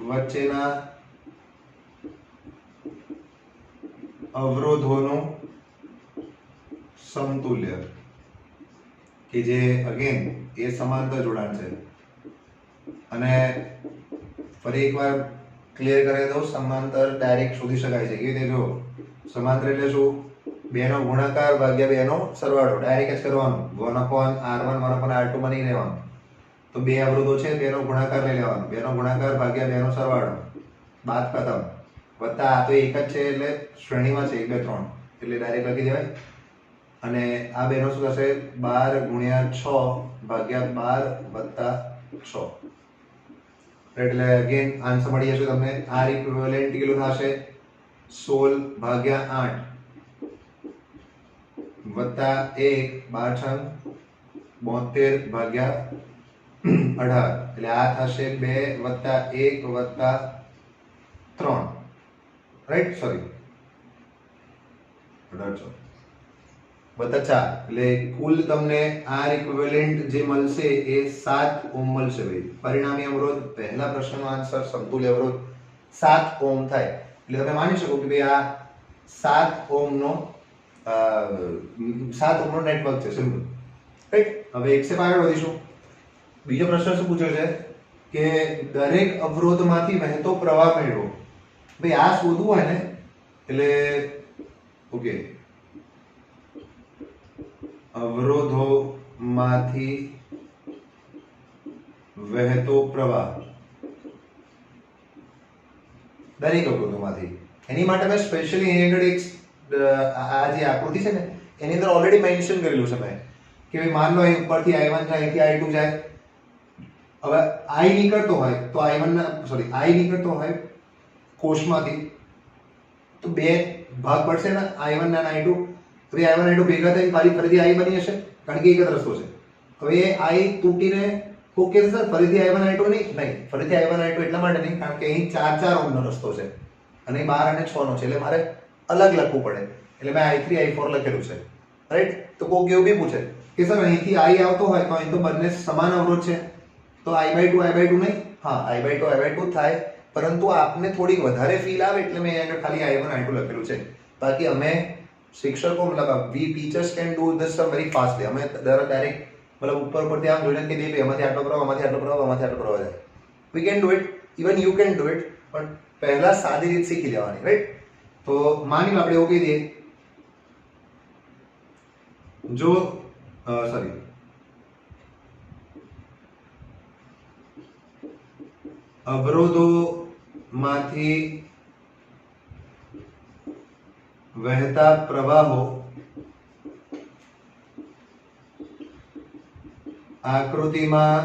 વચ્ચેના અવરોધોનું સમતુલ્ય, કે જે અગેન એ સમાંતર જોડાણ છે. અને ફરી એકવાર ક્લિયર કરી દઉં, સમાંતર ડાયરેક્ટ શોધી શકાય છે. કેવી રીતે? જો સમાંતર એટલે શું? બેનો ગુણાકાર ભાગ્યા બેનો સરવાળો, ડાયરેક્ટ જ કરવાનો. 1/R1 1/R2 માં નહીં રહેવાનું. તો બે અવરોધો છે, બેનો ગુણાકાર લઈ લેવાનો, બેનો ગુણાકાર ભાગ્યા બેનો સરવાળો, બાદ ખતમ. વત્તા આ તો એક જ છે એટલે શ્રેણીમાં છે, 1 2 3, એટલે ડાયરેક્ટ લખી દેવાય. અને આ બેનો શું થશે? 12/6 એટલે અગેન આન્સર મળી જશે તમને. R ઇક્વિવેલન્ટ કેટલું થશે? 16/8 વત્તા 1 12 72/18, એટલે આ થશે 2 વત્તા 1 વત્તા 3, રાઈટ? સોરી 18 વત્તા 4, એટલે કુલ તમને R ઇક્વિવેલન્ટ જે મળશે એ 7 ઓહ્મ મળશે. ભાઈ, પરિણામી અવરોધ, પહેલા પ્રશ્નનો આન્સર સમતુલ્ય અવરોધ 7 ઓહ્મ થાય. એટલે તમે માની શકો કે ભાઈ આ 7 ઓહ્મનો 7 ઓહ્મનો નેટવર્ક છે, સિમ્પલ, રાઈટ? હવે એક સ્ટેપ આગળ વધીશું. બીજો પ્રશ્ન શું પૂછ્યો છે કે દરેક અવરોધમાંથી વહેતો પ્રવાહ મેળવો. ભાઈ આ શોધવું હોય ને એટલે ઓકે, અવરોધોમાંથી વહેતો પ્રવાહ, દરેક અવરોધોમાંથી. એની માટે મેં સ્પેશિયલી અહીં આગળ એક આ જે આકૃતિ છે ને એની અંદર ઓલરેડી મેન્શન કરેલું છે મેં કે ભાઈ માન લો અહીં ઉપરથી I1 જાય, અહીંથી I2 જાય. હવે I નીકળતો હોય તો I1 ના સોરી I નીકળતો હોય કોષમાંથી તો બે ભાગ પડશે ને I1 અને I2. તો I1 I2 ભેગા થઈને ફરીથી I બની હશે કારણ કે એક જ રસ્તો છે. હવે એ I તૂટીને કોક કે સર ફરીથી I1 I2 નહીં, ફરીથી I1 I2 એટલા માટે નહીં કારણ કે અહીં 4 ઓહ્મનો રસ્તો છે અને 12 અને 6 નો છે એટલે મારે અલગ લખવું પડે. એટલે મેં I3 I4 લખેલું છે, રાઈટ. તો કોક એવું બી પૂછે કે સર અહીંથી I આવતો હોય તો અહીં તો બંને સમાન અવરોધ છે તો I/2 નહીં. હા, I/2 થાય, પરંતુ આપને થોડી વધારે ફીલ આવે એટલે મેં અહીંયા ખાલી I1 I2 લખેલું છે. બાકી અમે શિક્ષકો મતલબ we teachers can do this very fastly. અમે ડાયરેક્ટ મતલબ ઉપરથી આમ જોઈને કે દે એમાંથી આટલો પ્રવાહ, આમાંથી આટલો પ્રવાહ, આમાંથી આટલો પ્રવાહ જાય. We can do it, even you can do it, પણ પહેલા સાદી રીત શીખી લેવાની, રાઈટ. તો માની લો આપણે એવું કહી દઈએ જો સોરી અવરોધોમાંથી વહેતા પ્રવાહો આકૃતિમાં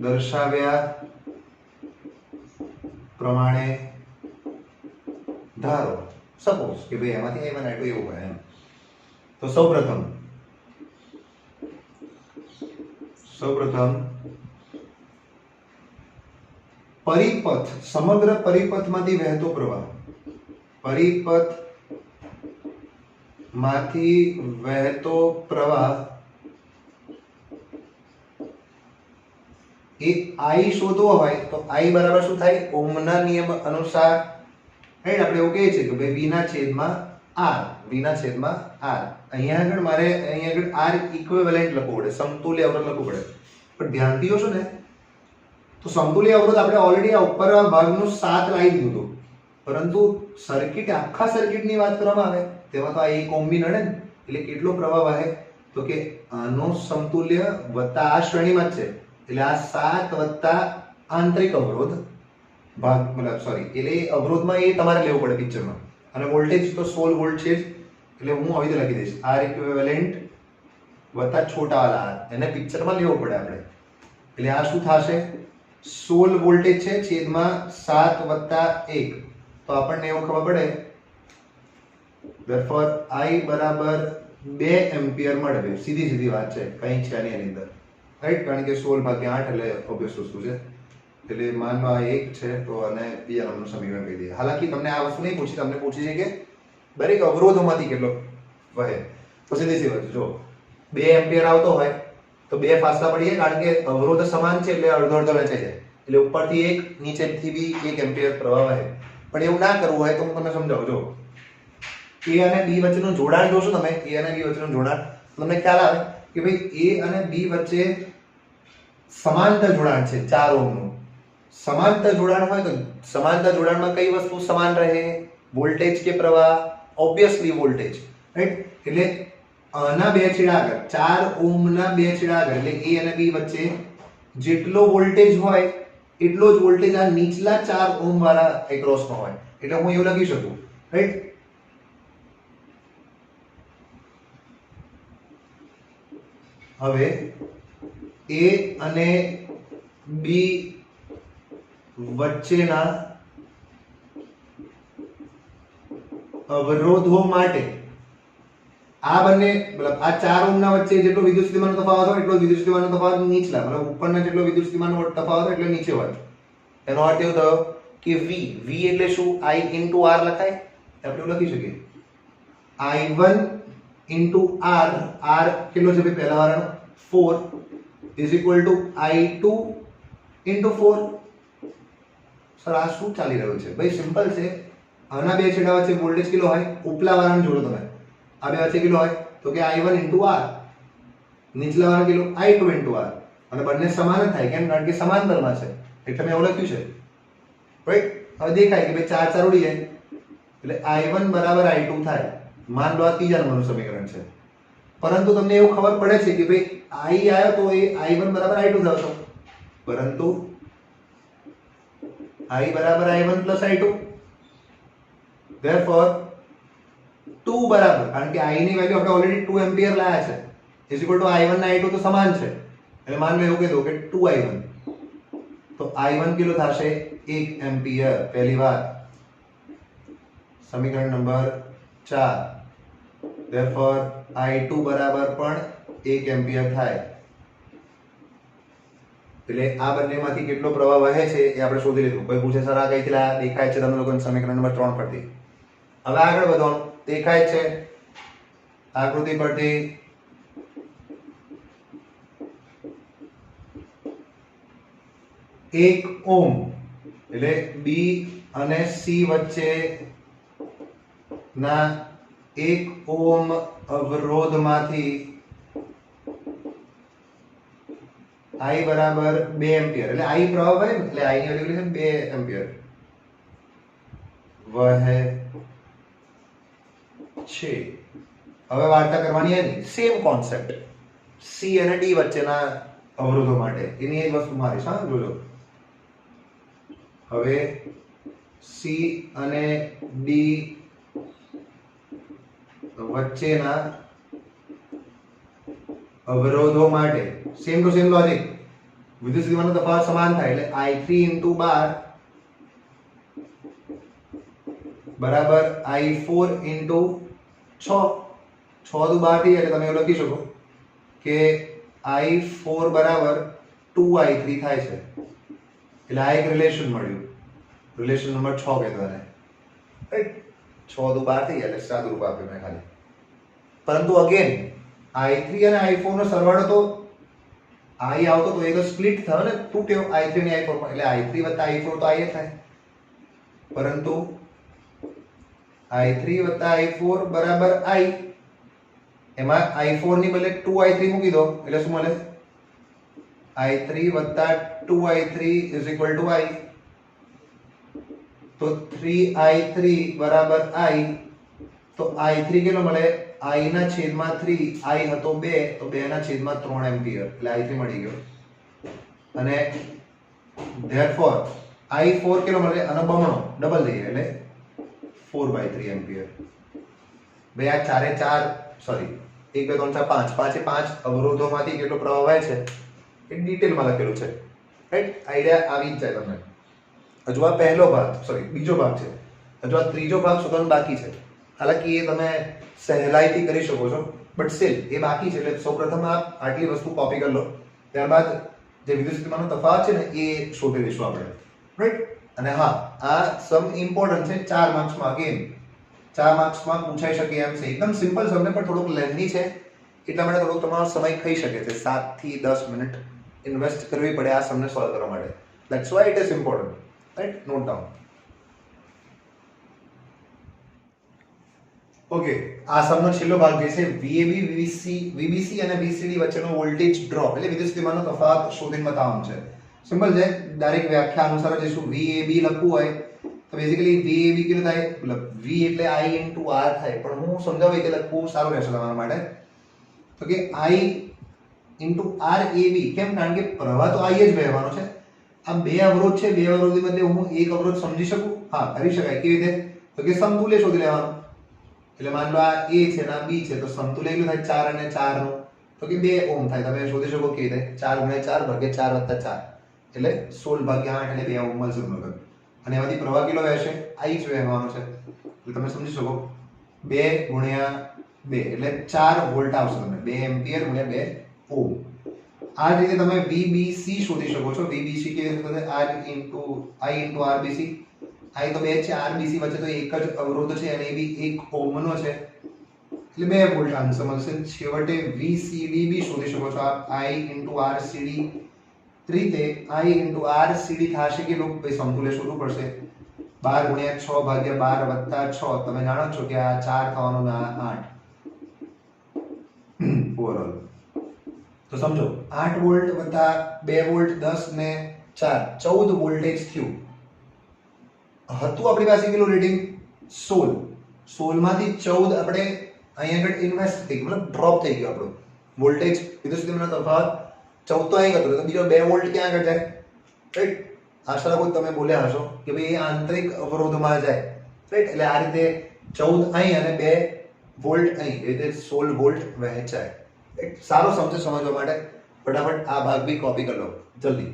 દર્શાવ્યા પ્રમાણે ધારો. સપોઝ કે ભાઈ એમાંથી I1 I2 એવું હોય એમ. તો સૌપ્રથમ પરિપથ, સમગ્ર પરિપથમાંથી વહેતો પ્રવાહ, પરિપથમાંથી વહેતો પ્રવાહ એ I શોધવો હોય તો I બરાબર શું થાય? ઓહમના નિયમ અનુસાર, રાઈટ. આપણે એવું કહીએ છીએ કે ભાઈ V ના છેદમાં R. અહીંયા આગળ મારે R ઇક્વિવેલન્ટ લખવું પડે, સમતુલ્ય અવરોધ લખવું પડે. પણ ધ્યાનથી જોશો ને તો સમતુલ્ય અવરોધ આપણે ઓલરેડી આ ઉપરના ભાગનું 7 લાવી દીધું હતું, પરંતુ સર્કિટ આખા સર્કિટની વાત કરવામાં આવે તેમાં તો આ એક ઓહમ બી નડે ને. એટલે કેટલો પ્રવાહ વહે તો કે આનો સમતુલ્ય વત્તા આ શ્રેણીમાં જ છે એટલે આ 7 વત્તા આંતરિક અવરોધ ભાગ મતલબ સોરી એટલે અવરોધમાં એ તમારે લેવું પડે પિક્ચરમાં. અને વોલ્ટેજ તો 16 વોલ્ટ છે જ એટલે હું આવી રીતે લખી દઈશ R ઇક્વિવેલન્ટ વત્તા છોટા વાળા R, એને પિક્ચરમાં લેવો પડે આપણે. એટલે આ શું થશે? 16 વોલ્ટેજ છે છેદમાં 7 વત્તા 1. તો આપણને એવું ખબર પડે therefore I બરાબર 2 એમ્પિયર મળે. સીધી વાત છે, કંઈ છે નહીં એની અંદર, રાઈટ. કારણ કે 16/8 એટલે ઓબ્વિયસ વસ્તુ છે. એટલે માનો આ 1 છે તો અને બીજા નંબરનું સમીકરણ કહી દઈએ. હાલાકી તમને આ વસ્તુ નહીં પૂછી, તમને પૂછી છે કે દરેક અવરોધોમાંથી કેટલો વહે. તો સીધી વાત જો 2 એમ્પિયર આવતો હોય તો 2 ફાસલા પડીએ કારણ કે અવરોધ સમાન છે એટલે અડધો અડધો વહેંચાઈ જાય. એટલે ઉપરથી 1 નીચેથી બી 1 એમ્પિયર પ્રવાહ વહે. પણ એવું ના કરવું હોય તો હું તમને સમજાવું. જો A અને B વચ્ચેનું જોડાણ જોશો તમે, A અને B વચ્ચેનું જોડાણ તમને ખ્યાલ આવે કે ભાઈ A અને B વચ્ચે સમાંતર જોડાણ છે 4 ઓહમનું. સમાંતર જોડાણ હોય તો સમાંતર જોડાણમાં કઈ વસ્તુ સમાન રહે? વોલ્ટેજ કે પ્રવાહ? Obviously voltage, right. એટલે આના બે છેડા આગળ 4 ઓહમના બે છેડા આગળ એટલે A અને B વચ્ચે જેટલો વોલ્ટેજ હોય એટલો જ વોલ્ટેજ આ નીચલા 4 ઓહમ વાળા એક્રોસમાં હોય. એટલે હું એવું લખી શકું, રાઈટ. હવે A અને B વચ્ચેના અવરોધો માટે આ બંને મતલબ આ 4 ઓહમના વચ્ચે જેટલો વિદ્યુત સ્થિતિમાનનો તફાવત હોય એટલો વિદ્યુત સ્થિતિમાનનો તફાવત નીચલા મતલબ ઉપરના જેટલો વિદ્યુત સ્થિતિમાનનો તફાવત હોય એટલે નીચે હોય. એનો અર્થ એવો થયો કે V એટલે શું? I into R લખાય. આપણે એવું લખી શકીએ I1 into R કેટલો છે ભાઈ પહેલા વાળાનો 4 is equal to I2 into 4. Sir આ શું ચાલી રહ્યું છે ભાઈ? સિમ્પલ છે. આના બે છેડા વચ્ચે વોલ્ટેજ કેટલો હોય? ઉપલા વાળાને જોડો તમે. આ બે વચ્ચે કેટલો હોય તો કે I1 into R. નીચલા વાળા કેટલું i2 into r અને બંને સમાન જ થાય કેમ કારણ કે સમાંતરમાં છે એટલે મેં એવું લખ્યું છે રાઈટ હવે દેખાય કે ભાઈ 4 4 ઉડી જાય એટલે i1 બરાબર i2 થાય માન લો આ ત્રીજા નંબરનું સમીકરણ છે પરંતુ તમને એવું ખબર પડે છે કે ભાઈ i આવ્યો તો એ i1 બરાબર i2 થશે પરંતુ i બરાબર i1 plus i2 therefore 2 બરાબર કારણ કે i ની વેલ્યુ આપણે ઓલરેડી 2 એમ્પિયર લાયા છે is equal to i1 અને i2 તો સમાન છે એટલે માન લો એવું કહી દો કે 2i1 તો i1 કેટલું થશે 1 એમ્પિયર પહેલી વાત સમીકરણ નંબર 4 therefore i2 બરાબર પણ 1 એમ્પિયર થાય એટલે આ બંનેમાંથી કેટલો પ્રવાહ વહે છે એ આપણે શોધી લીધું કોઈ પૂછે સર આ કઈથી લાયા દેખાય છે તમને લોકોને સમીકરણ નંબર 3 પરથી હવે આગળ વધવાનું દેખાય છે આકૃતિ પરથી 1 ઓહ્મ એટલે B અને C વચ્ચે ના 1 ઓહ્મ અવરોધમાંથી I બરાબર 2 એમ્પિયર એટલે I પ્રવાહ વહે ને એટલે I ની વેલ્યુ છે 2 એમ્પિયર વહે છે હવે વાર્તા કરવાની એની સેમ કોન્સેપ્ટ C અને D વચ્ચેના અવરોધો માટે એની એ જ વસ્તુ મારીશ હા જોજો હવે C અને D વચ્ચેના અવરોધો માટે સેમ ટુ સેમ લોજિક વિદ્યુત સ્થિતિમાનનો તફાવત સમાન થાય એટલે i3 * 12 બરાબર i4 * 6 6 દુ 12 થઈ એટલે તમે એવું લખી શકો કે i4 બરાબર 2i3 થાય છે એટલે આ એક રિલેશન મળ્યું રિલેશન નંબર 6 કહેતો એને રાઈટ 6 દુ 12 થઈ એટલે સાદું રૂપ આપ્યું મેં ખાલી પરંતુ અગેન i3 અને i4 નો સરવાળો તો i આવતો તો એ તો સ્પ્લિટ થયો ને તૂટ્યો i3 અને i4 માં એટલે i3 + i4 તો i થાય પરંતુ i3 + i4 બરાબર i એમાં i4 ની બદલે 2i3 મૂકી દો એટલે શું મળે i3 + 2i3 = i તો 3i3 બરાબર i તો i3 કેટલો મળે i ના છેદમાં 3 i હતો 2 તો 2 ના છેદમાં 3 એમ્પિયર એટલે i3 મળી ગયો અને therefore i4 કેટલો મળે અને બમણો ડબલ થઈ જાય એટલે 4/3 એમ્પિયર બે આ ચારે ચાર સોરી 1 2 3 4 5 પાંચે પાંચ અવરોધોમાંથી કેટલો પ્રવાહ વહે છે એ ડિટેલમાં લખેલું છે રાઈટ આઈડિયા આવી જ જાય તમને હજુ આ પહેલો ભાગ સોરી બીજો ભાગ છે હજુ આ ત્રીજો ભાગ શોધવાનો બાકી છે હાલાકી એ તમે સહેલાઈથી કરી શકો છો બટ સ્ટીલ એ બાકી છે એટલે સૌપ્રથમ આપ આટલી વસ્તુ કોપી કરી લો ત્યારબાદ જે વિદ્યુત સ્થિતિમાનનો તફાવત છે ને એ શોધી લઈશું આપણે રાઈટ અને હા આ સમ ઇમ્પોર્ટન્ટ છે 4 માર્ક્સમાં અગેન 4 માર્ક્સમાં પૂછાઈ શકે એમ છે એકદમ સિમ્પલ સમ ને પણ થોડુંક લેન્ધી છે એટલા માટે થોડોક તમારો સમય ખાઈ શકે છે 7 થી 10 મિનિટ ઇન્વેસ્ટ કરવી પડે આ સમને સોલ્વ કરવા માટે that's why it is important right note down okay આ સમનો છેલ્લો ભાગ જે છે VAB VBC અને VCD વચ્ચેનો વોલ્ટેજ ડ્રોપ એટલે વિદ્યુત સ્થિતિમાનનો તફાવત શોધીને બતાવવાનું છે સિમ્પલ છે ડાયરેક્ટ વ્યાખ્યા અનુસાર જઈશું VAB લખવું હોય તો બેઝિકલી VAB કેટલું થાય મતલબ V એટલે I into R થાય પણ હું સમજાવું કે લખવું સારું રહેશે તમારા માટે તો કે I into RAB કેમ કારણ કે પ્રવાહ તો I જ વહેવાનો છે આ બે અવરોધ છે બે અવરોધની બદલે હું એક અવરોધ સમજી શકું હા કરી શકાય કેવી રીતે તો કે સમતુલ્ય શોધી લેવાનું એટલે માન લો આ A છે ને આ B છે તો સમતુલ્ય કેટલું થાય 4 અને 4 નું તો કે 2 ઓહ્મ થાય તમે શોધી શકો કેવી રીતે 4 × 4 ભાગ્યા 4 + 4 એટલે 16/8 એટલે 2 ઓહ્મ મળશે તમને અને એમાંથી પ્રવાહ કેટલો વહેશે I જ વહેવાનો છે એટલે તમે સમજી શકો 2 × 2 એટલે 4 વોલ્ટ આવશે તમને 2 એમ્પિયર × 2 ઓહ્મ આ રીતે તમે VBC શોધી શકો છો VBC કેવી રીતે થશે I into RBC I તો 2 છે RBC વચ્ચે તો એક જ અવરોધ છે અને એ બી 1 ઓહ્મ નો છે એટલે 2 વોલ્ટ આન્સર મળશે છેવટે VCD બી શોધી શકો છો આપ I into RCD રીતે I into RCD થશે કે લોકો ભાઈ સમતુલ્ય શોધવું પડશે 12 × 6 ભાગ્યા 12 + 6 તમે જાણો છો કે આ 4 થવાનો ને આ 8 ઓવરઓલ તો સમજો 8 વોલ્ટ વત્તા 2 વોલ્ટ 10 ને 4 14 વોલ્ટેજ થયું હતું આપણી પાસે કેટલું રીડિંગ 16 માંથી 14 આપણે અહીંયા આગળ ઇન્વેસ્ટ થઈ ગયું, મતલબ ડ્રોપ થઈ ગયો આપણો વોલ્ટેજ વિદ્યુત સ્થિતિમાનનો તફાવત 14 તો અહીં હતો તો બીજો 2 વોલ્ટ ક્યાં આગળ જાય, રાઈટ? આશા રાખું તમે બોલ્યા હશો કે ભાઈ એ આંતરિક અવરોધમાં જાય, રાઈટ? એટલે આ રીતે 14 અહીં અને 2 વોલ્ટ અહીં, એ રીતે 16 વોલ્ટ વહેંચાય. સારો સમજો સમજવા માટે ફટાફટ આ ભાગ બી કોપી કરી લો જલ્દી.